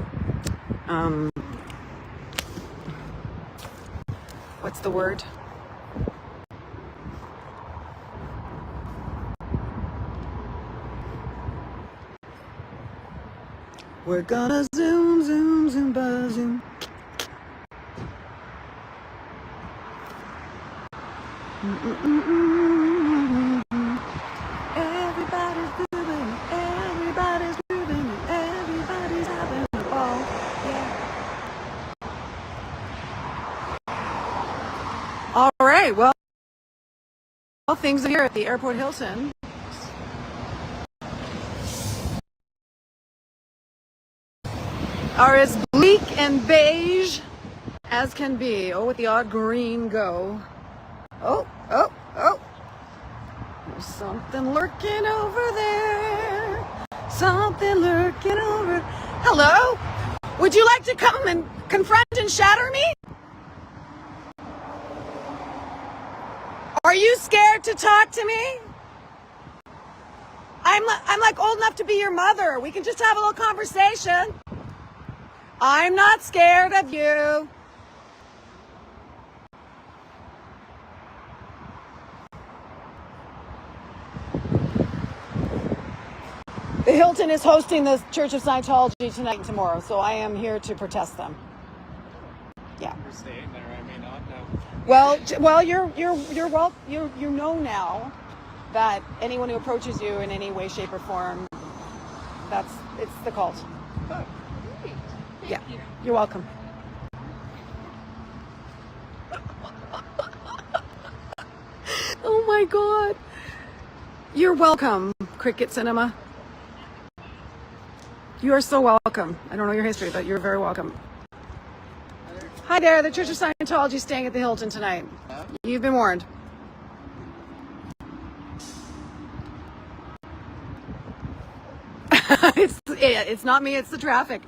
what's the word? We're gonna zoom, zoom, zoom, buzz, zoom. Everybody's moving, everybody's moving, everybody's having a ball. Yeah. All right, well, things are here at the Airport Hilton. Are as bleak and beige as can be. Oh, with the odd green go. Oh, oh, oh. There's something lurking over there. Something lurking over. Hello? Would you like to come and confront and shatter me? Are you scared to talk to me? I'm like old enough to be your mother. We can just have a little conversation. I'm not scared of you. The Hilton is hosting the Church of Scientology tonight and tomorrow, so I am here to protest them. Yeah. You're staying there. I may not know. Well, you know now that anyone who approaches you in any way, shape, or form, it's the cult. Great. Yeah. Thank you. You're welcome. Oh my God. You're welcome, Cricket Cinema. You are so welcome. I don't know your history, but you're very welcome. Hi there, the Church of Scientology is staying at the Hilton tonight. You've been warned. It's not me, it's the traffic.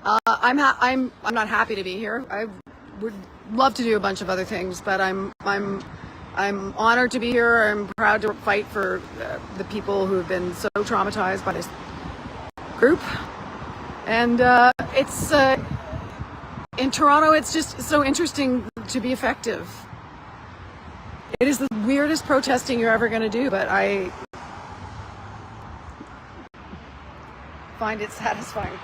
I'm not happy to be here. I would love to do a bunch of other things, but I'm honored to be here. I'm proud to fight for the people who have been so traumatized by this group. And it's in Toronto, it's just so interesting to be effective. It is the weirdest protesting you're ever going to do, but I find it satisfying.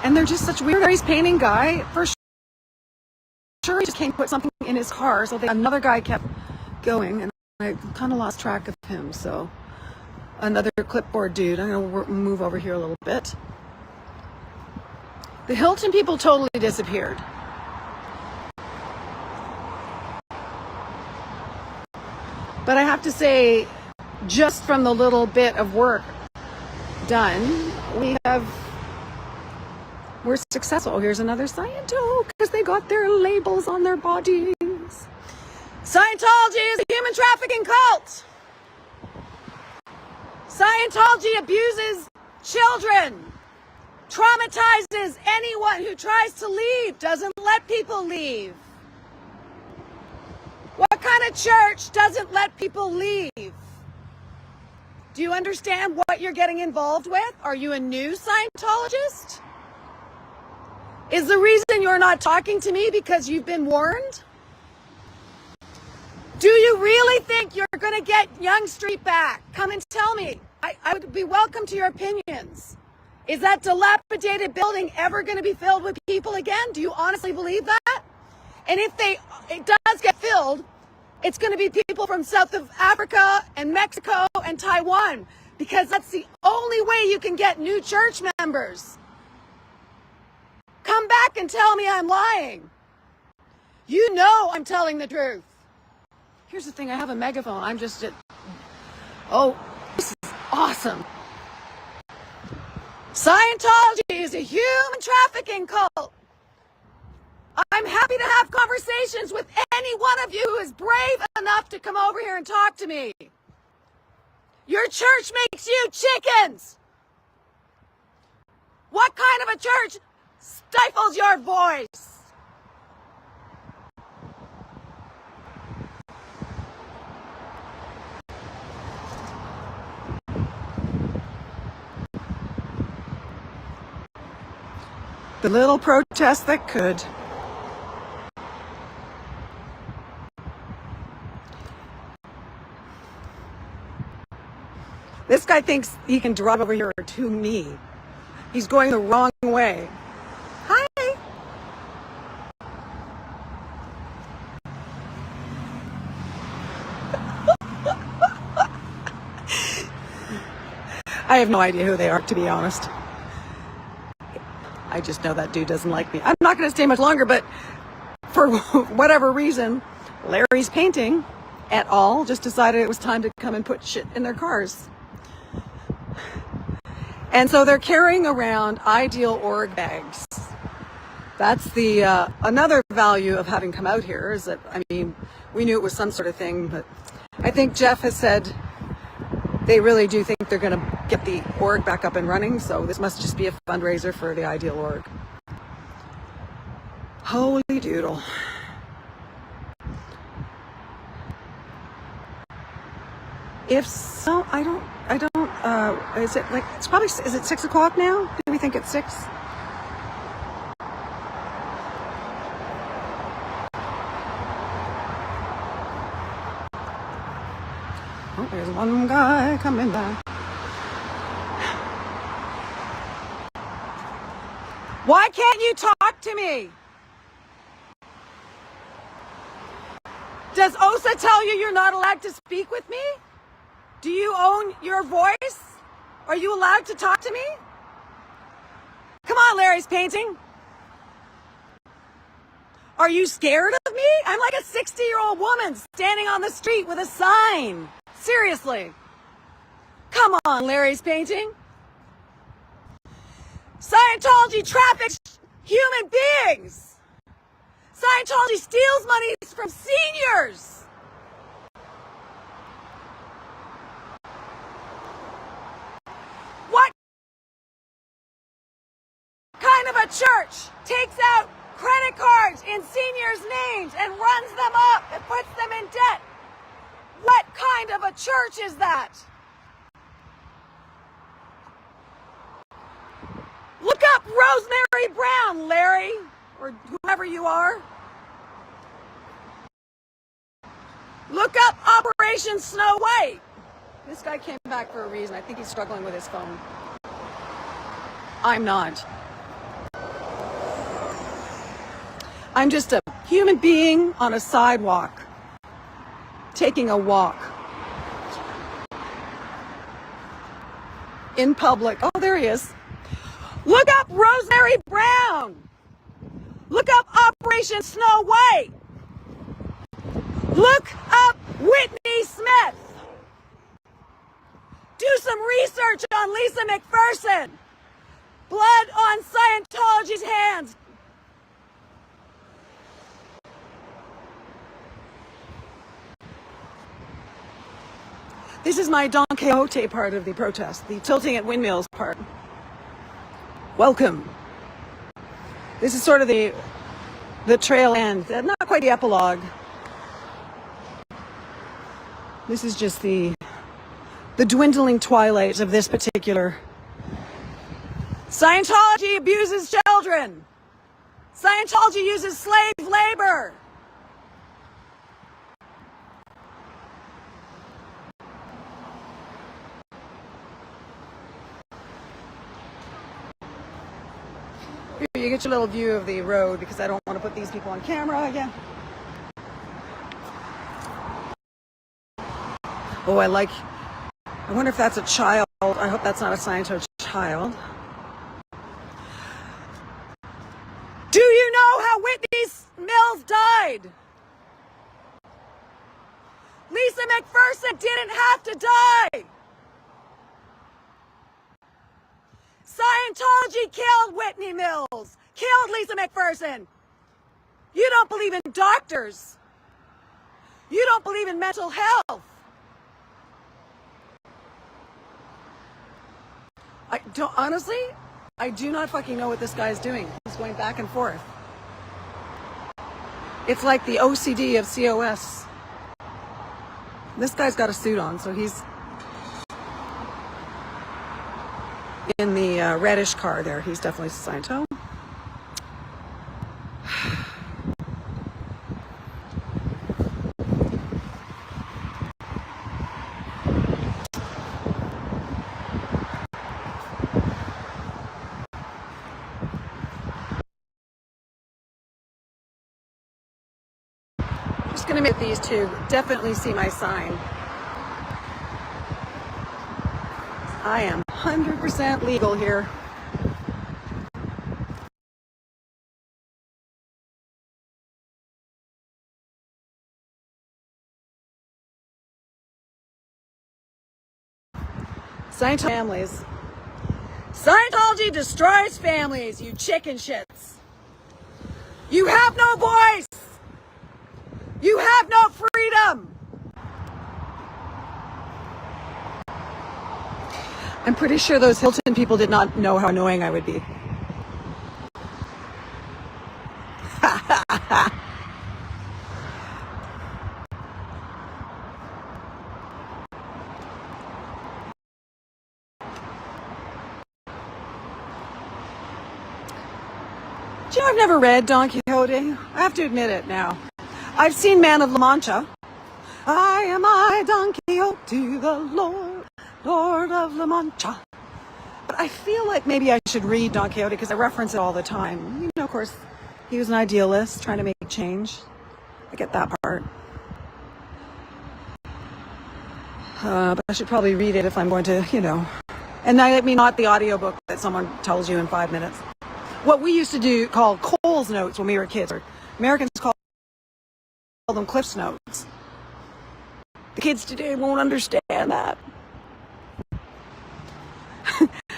And they're just such weird. He's painting guy. For sure, he just can't put something in his car, so another guy kept going, and I kind of lost track of him, so another clipboard dude. I'm going to move over here a little bit. The Hilton people totally disappeared. But I have to say, just from the little bit of work done, we're successful. Here's another Scientology, because they got their labels on their bodies. Scientology is a human trafficking cult. Scientology abuses children, traumatizes anyone who tries to leave, doesn't let people leave. What kind of church doesn't let people leave? Do you understand what you're getting involved with? Are you a new Scientologist? Is the reason you're not talking to me because you've been warned? Do you really think you're going to get Yonge Street back? Come and tell me. I would be welcome to your opinions. Is that dilapidated building ever going to be filled with people again? Do you honestly believe that? And if it does get filled, it's going to be people from South of Africa and Mexico and Taiwan, because that's the only way you can get new church members. Come back and tell me I'm lying. You know I'm telling the truth. Here's the thing, I have a megaphone. I'm just oh, this is awesome. Scientology is a human trafficking cult. I'm happy to have conversations with any one of you who is brave enough to come over here and talk to me. Your church makes you chickens. What kind of a church stifles your voice? The little protest that could. This guy thinks he can drive over here to me. He's going the wrong way. Hi. I have no idea who they are, to be honest. I just know that dude doesn't like me. I'm not going to stay much longer, but for whatever reason, Larry's Painting et al. Just decided it was time to come and put shit in their cars. And so they're carrying around ideal org bags. That's the another value of having come out here is that, I mean, we knew it was some sort of thing, but I think Jeff has said they really do think they're going to get the org back up and running, so this must just be a fundraiser for the ideal org. Holy doodle. If so, I don't, is it like, it's probably, is it 6 o'clock now? Do we think it's 6? Oh, there's one guy coming back. Why can't you talk to me? Does OSA tell you you're not allowed to speak with me? Do you own your voice? Are you allowed to talk to me? Come on, Larry's painting. Are you scared of me? I'm like a 60-year-old woman standing on the street with a sign. Seriously. Come on, Larry's painting. Scientology traffics human beings. Scientology steals money from seniors. What kind of a church takes out credit cards in seniors' names and runs them up and puts them in debt? What kind of a church is that? Look up Rosemary Brown, Larry, or whoever you are. Look up Operation Snow White. This guy came back for a reason. I think he's struggling with his phone. I'm not. I'm just a human being on a sidewalk, taking a walk. In public. Oh, there he is. Look up Rosemary Brown. Look up Operation Snow White. Look up Whitney Smith. Do some research on Lisa McPherson. Blood on Scientology's hands. This is my Don Quixote part of the protest, the tilting at windmills part. Welcome. This is sort of the trail end, not quite the epilogue. This is just the dwindling twilight of this particular. Scientology abuses children. Scientology uses slave labor. Here, you get your little view of the road because I don't want to put these people on camera again. Oh, I wonder if that's a child. I hope that's not a Scientology child. Do you know how Whitney Mills died? Lisa McPherson didn't have to die. Scientology killed Whitney Mills, killed Lisa McPherson. You don't believe in doctors. You don't believe in mental health. Honestly, I do not fucking know what this guy's doing. He's going back and forth. It's like the OCD of COS. This guy's got a suit on, so he's in the reddish car there. He's definitely Scientology. Just gonna make these two definitely see my sign. I am 100% legal here. Scientology families. Scientology destroys families, you chicken shits. You have no voice. You have no freedom. I'm pretty sure those Hilton people did not know how annoying I would be. Do you know I've never read Don Quixote? I have to admit it now. I've seen Man of La Mancha. I am I, Don Quixote, the Lord of La Mancha. But I feel like maybe I should read Don Quixote because I reference it all the time. You know, of course, he was an idealist trying to make change. I get that part. But I should probably read it if I'm going to, you know. And I mean, not the audiobook that someone tells you in 5 minutes. What we used to do called Cole's Notes when we were kids, or Americans call them Cliff's Notes. The kids today won't understand that.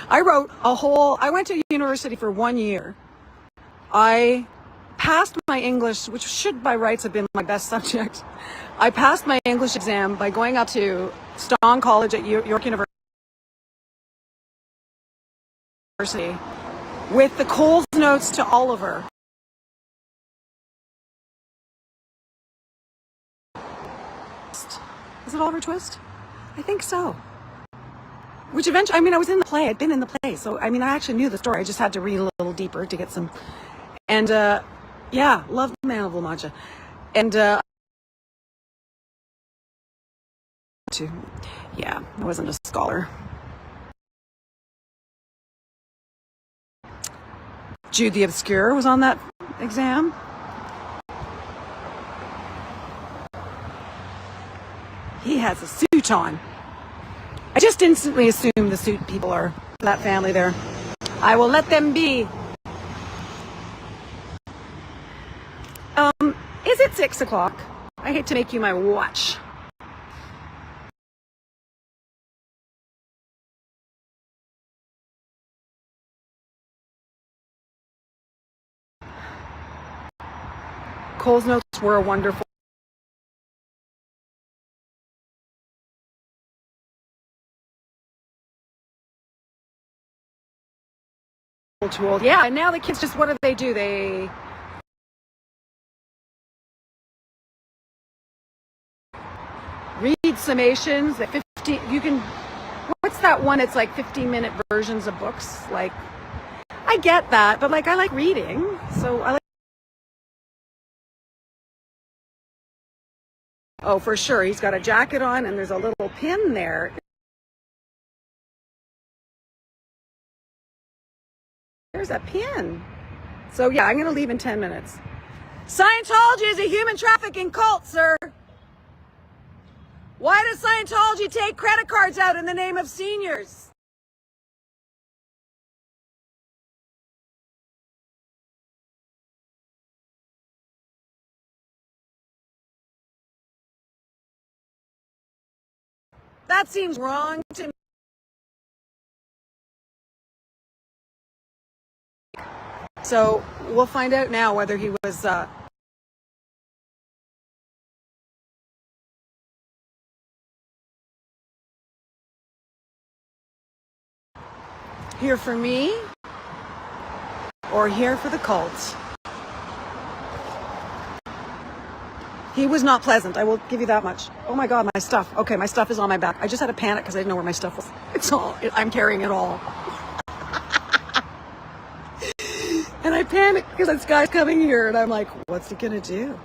I went to university for 1 year. I passed my English, which should by rights have been my best subject. I passed my English exam by going up to Stone College at York University with the Cole's Notes to Oliver. Is it Oliver Twist? I think so. Which eventually, I mean, I was in the play. I'd been in the play. So, I mean, I actually knew the story. I just had to read a little deeper to get some. And, yeah, loved Man of La Mancha. And, yeah, I wasn't a scholar. Jude the Obscure was on that exam. He has a suit on. I just instantly assume the suit people are that family there. I will let them be. Is it 6 o'clock? I hate to make you my watch. Cole's Notes were a wonderful tool. Yeah, and now the kids just, what do? They read summations at 50. You can, what's that one? It's like 15-minute versions of books. Like, I get that, but like, I like reading. So I like. Oh, for sure. He's got a jacket on and there's a little pin there. There's a pin. So yeah, I'm going to leave in 10 minutes. Scientology is a human trafficking cult, sir. Why does Scientology take credit cards out in the name of seniors? That seems wrong to me. So we'll find out now whether he was here for me or here for the cult. He was not pleasant. I will give you that much. Oh my God, my stuff. Okay, my stuff is on my back. I just had a panic because I didn't know where my stuff was. I'm carrying it all. And I panicked because this guy's coming here and I'm like, what's he gonna do?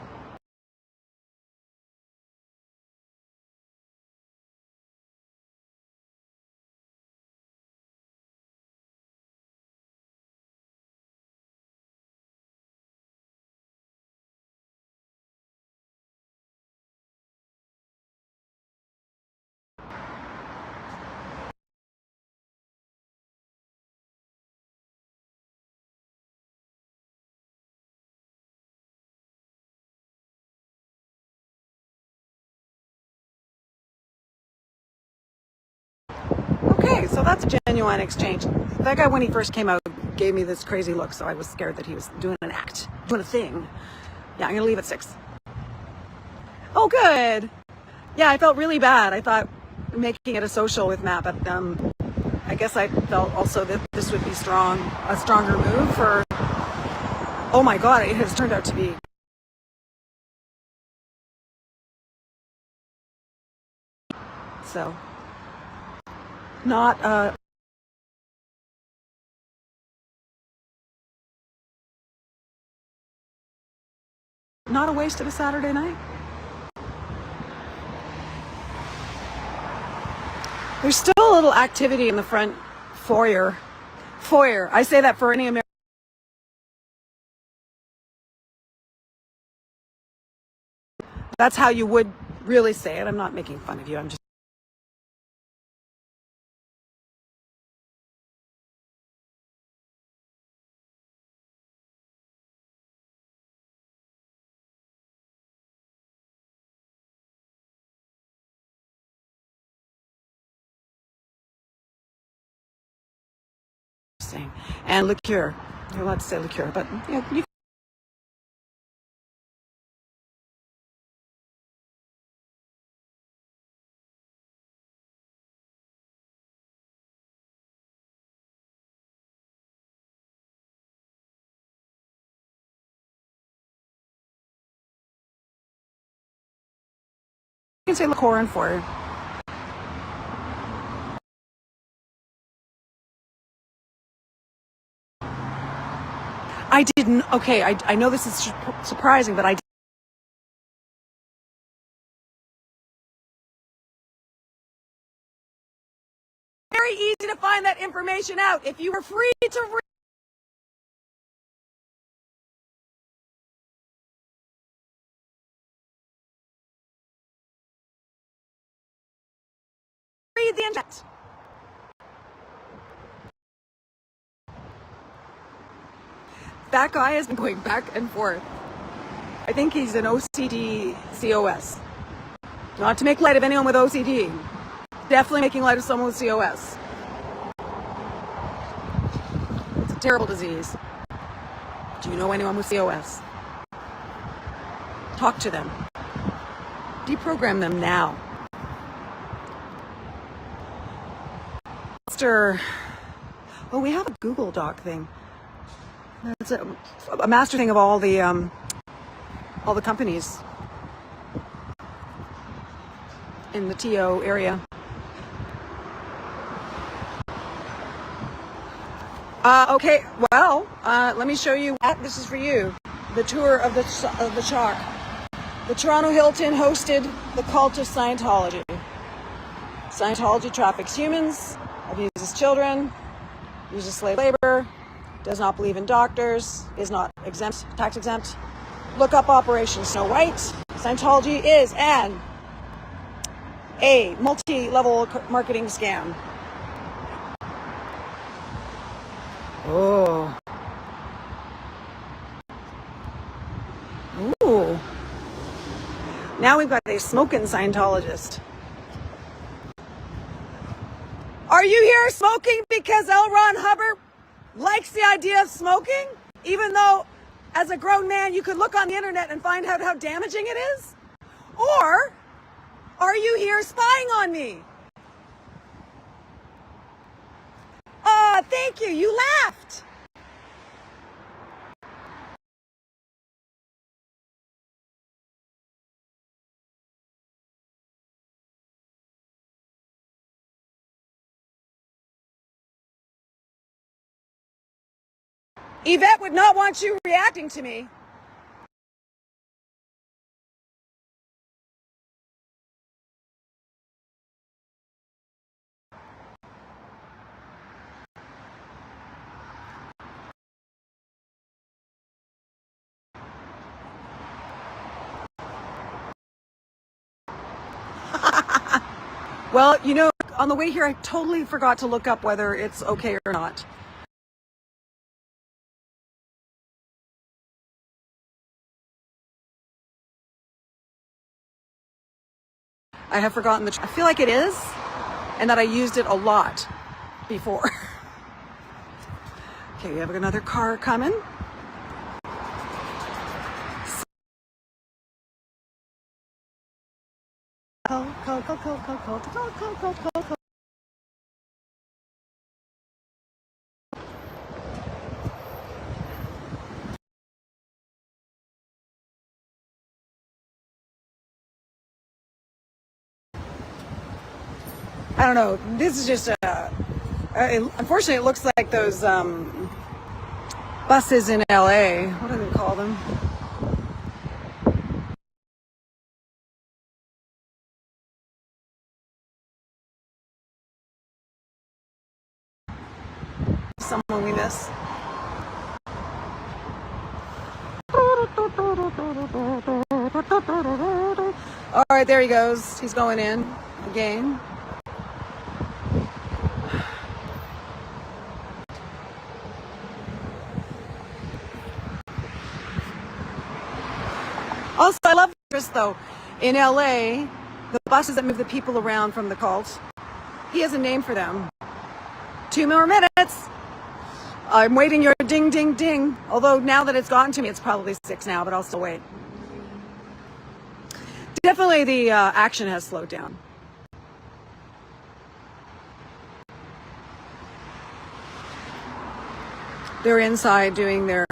Okay, so that's a genuine exchange. That guy, when he first came out, gave me this crazy look, so I was scared that he was doing an act, doing a thing. Yeah, I'm gonna leave at 6. Oh, good. Yeah, I felt really bad. I thought making it a social with Matt, but I guess I felt also that this would be a stronger move for. Oh my God, it has turned out to be. So, not not a waste of a Saturday night? There's still a little activity in the front foyer. I say that for any American. That's how you would really say it. I'm not making fun of you. I'm just saying. And liqueur. You're allowed to say liqueur, but yeah, you can say liqueur and foyer. I didn't. Okay, I know this is surprising, but I did. Very easy to find that information out. If you were free to read the internet. That guy has been going back and forth. I think he's an OCD COS. Not to make light of anyone with OCD. Definitely making light of someone with COS. It's a terrible disease. Do you know anyone with COS? Talk to them. Deprogram them now. Oh, we have a Google Doc thing. It's a master thing of all the companies in the TO area. Okay, well, let me show you. This is for you. The tour of the Chalk. The Toronto Hilton hosted the cult of Scientology. Scientology traffics humans, abuses children, uses slave labor, does not believe in doctors, is not exempt, tax exempt. Look up Operation Snow White. Scientology is a multi-level marketing scam. Oh. Ooh. Now we've got a smoking Scientologist. Are you here smoking because L. Ron Hubbard likes the idea of smoking? Even though, as a grown man, you could look on the internet and find out how damaging it is? Or are you here spying on me? Thank you. You laughed. Yvette would not want you reacting to me. Well, you know, on the way here, I totally forgot to look up whether it's okay or not. I have forgotten I feel like it is, and that I used it a lot before. Okay, we have another car coming. I don't know. This is just unfortunately, it looks like those buses in LA. What do they call them? someone we miss. All right, there he goes. He's going in again. Also, I love this though. In LA, the buses that move the people around from the cult, he has a name for them. 2 more minutes. I'm waiting your ding, ding, ding. Although now that it's gotten to me, it's probably 6 now, but I'll still wait. Definitely the action has slowed down. They're inside doing they're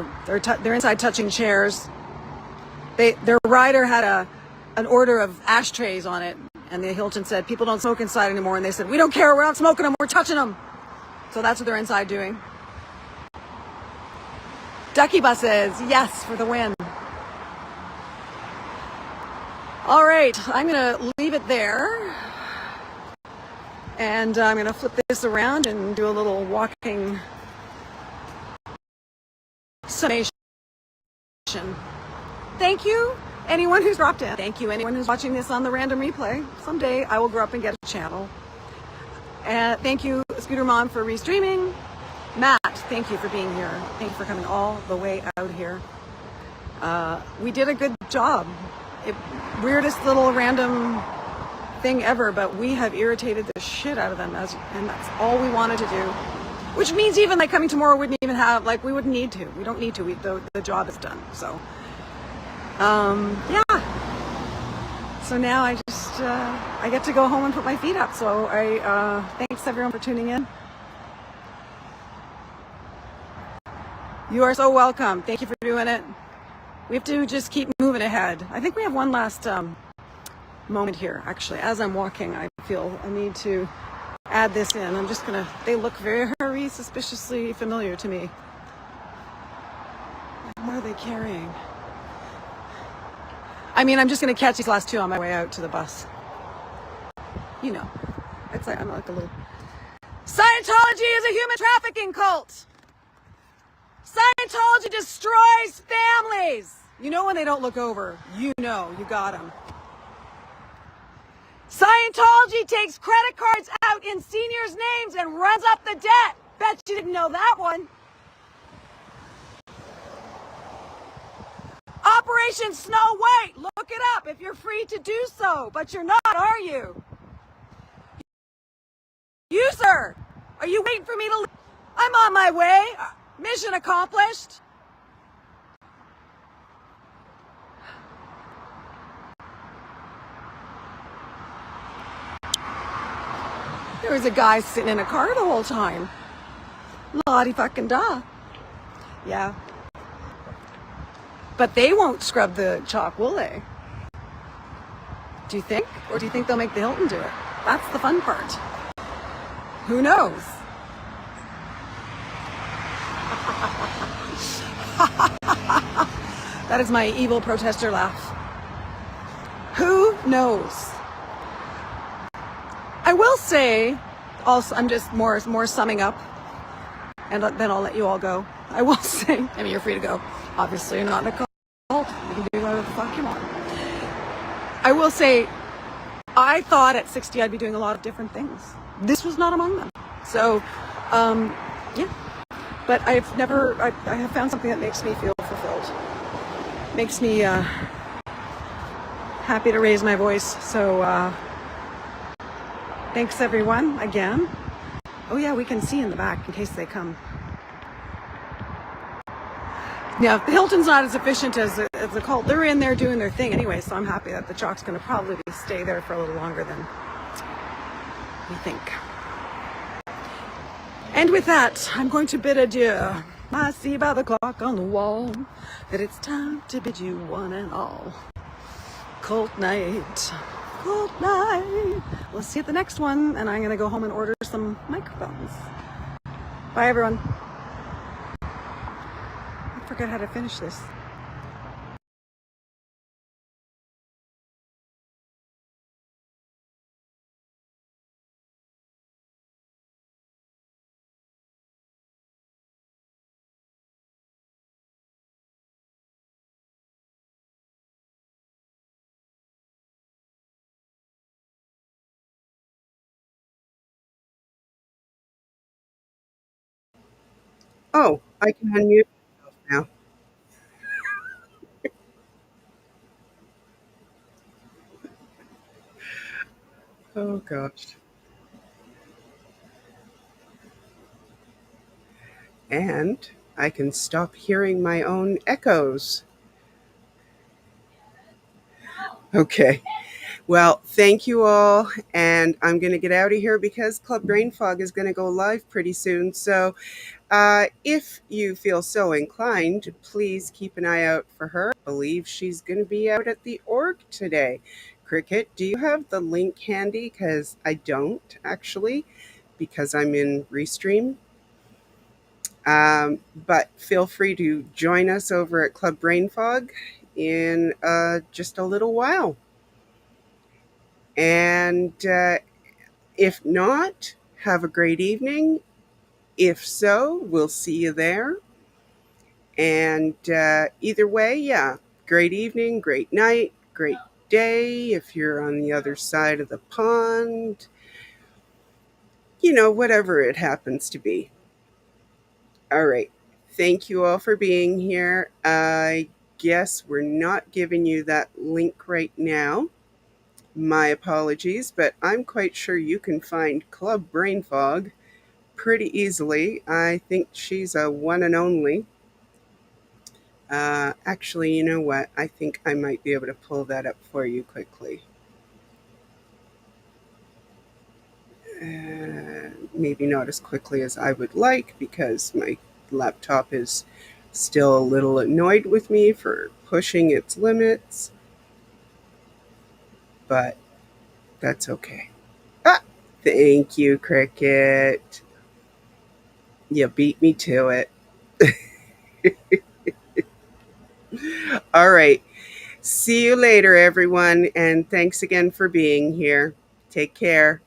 inside touching chairs. Their rider had an order of ashtrays on it, and the Hilton said people don't smoke inside anymore, and they said we don't care, we're not smoking them, we're touching them. So that's what they're inside doing. Ducky buses, yes, for the win. All right, I'm gonna leave it there, and I'm gonna flip this around and do a little walking summation. Thank you, anyone who's dropped in. Thank you, anyone who's watching this on the random replay. Someday I will grow up and get a channel. And thank you, Scooter Mom, for restreaming. Matt, thank you for being here. Thank you for coming all the way out here. We did a good job. Weirdest little random thing ever, but we have irritated the shit out of them, and that's all we wanted to do. Which means even like coming tomorrow wouldn't even have, like, we wouldn't need to. We don't need to. The job is done. So, yeah. So now I just, I get to go home and put my feet up. So thanks everyone for tuning in. You are so welcome. Thank you for doing it. We have to just keep moving ahead. I think we have one last moment here. Actually, as I'm walking, I feel a need to add this in. I'm just gonna, they look very suspiciously familiar to me. What are they carrying? I mean, I'm just gonna catch these last two on my way out to the bus. You know, it's like, I'm like a little... Scientology is a human trafficking cult. Scientology destroys families. You know when they don't look over, you know, you got them. Scientology takes credit cards out in seniors' names and runs up the debt. Bet you didn't know that one. Operation Snow White, look it up if you're free to do so, but you're not, are you? You, sir, are you waiting for me to leave? I'm on my way. Mission accomplished. There was a guy sitting in a car the whole time. Lottie fucking da. Yeah. But they won't scrub the chalk, will they? Do you think? Or do you think they'll make the Hilton do it? That's the fun part. Who knows? That is my evil protester laugh. Who knows? I will say, also, I'm just more summing up, and then I'll let you all go. I will say, I mean, you're free to go. Obviously, you're not in a cult. You can do whatever the fuck you want. I will say, I thought at 60 I'd be doing a lot of different things. This was not among them. So, yeah. But I have found something that makes me feel fulfilled. Makes me happy to raise my voice. So, thanks everyone again. Oh yeah, we can see in the back in case they come. Yeah, the Hilton's not as efficient as the cult. They're in there doing their thing anyway, so I'm happy that the chalk's going to probably stay there for a little longer than we think. And with that, I'm going to bid adieu. I see by the clock on the wall that it's time to bid you one and all. Cult night. Cult night. We'll see you at the next one, and I'm going to go home and order some microphones. Bye, everyone. I forgot how to finish this. Oh, I can unmute myself now. Oh gosh. And I can stop hearing my own echoes. Okay. Well, thank you all. And I'm going to get out of here because Club Brain Fog is going to go live pretty soon. So if you feel so inclined, please keep an eye out for her. I believe she's going to be out at the org today. Cricket, do you have the link handy? Because I don't actually, because I'm in Restream. But feel free to join us over at Club Brain Fog in just a little while. And if not, have a great evening. If so, we'll see you there. And either way, yeah, great evening, great night, great day if you're on the other side of the pond, whatever it happens to be. All right. Thank you all for being here. I guess we're not giving you that link right now. My apologies, but I'm quite sure you can find Club Brain Fog pretty easily. I think she's a one and only. Actually, you know what? I think I might be able to pull that up for you quickly. Maybe not as quickly as I would like because my laptop is still a little annoyed with me for pushing its limits, but that's okay. Ah, thank you, Cricket. You beat me to it. All right. See you later, everyone, and thanks again for being here. Take care.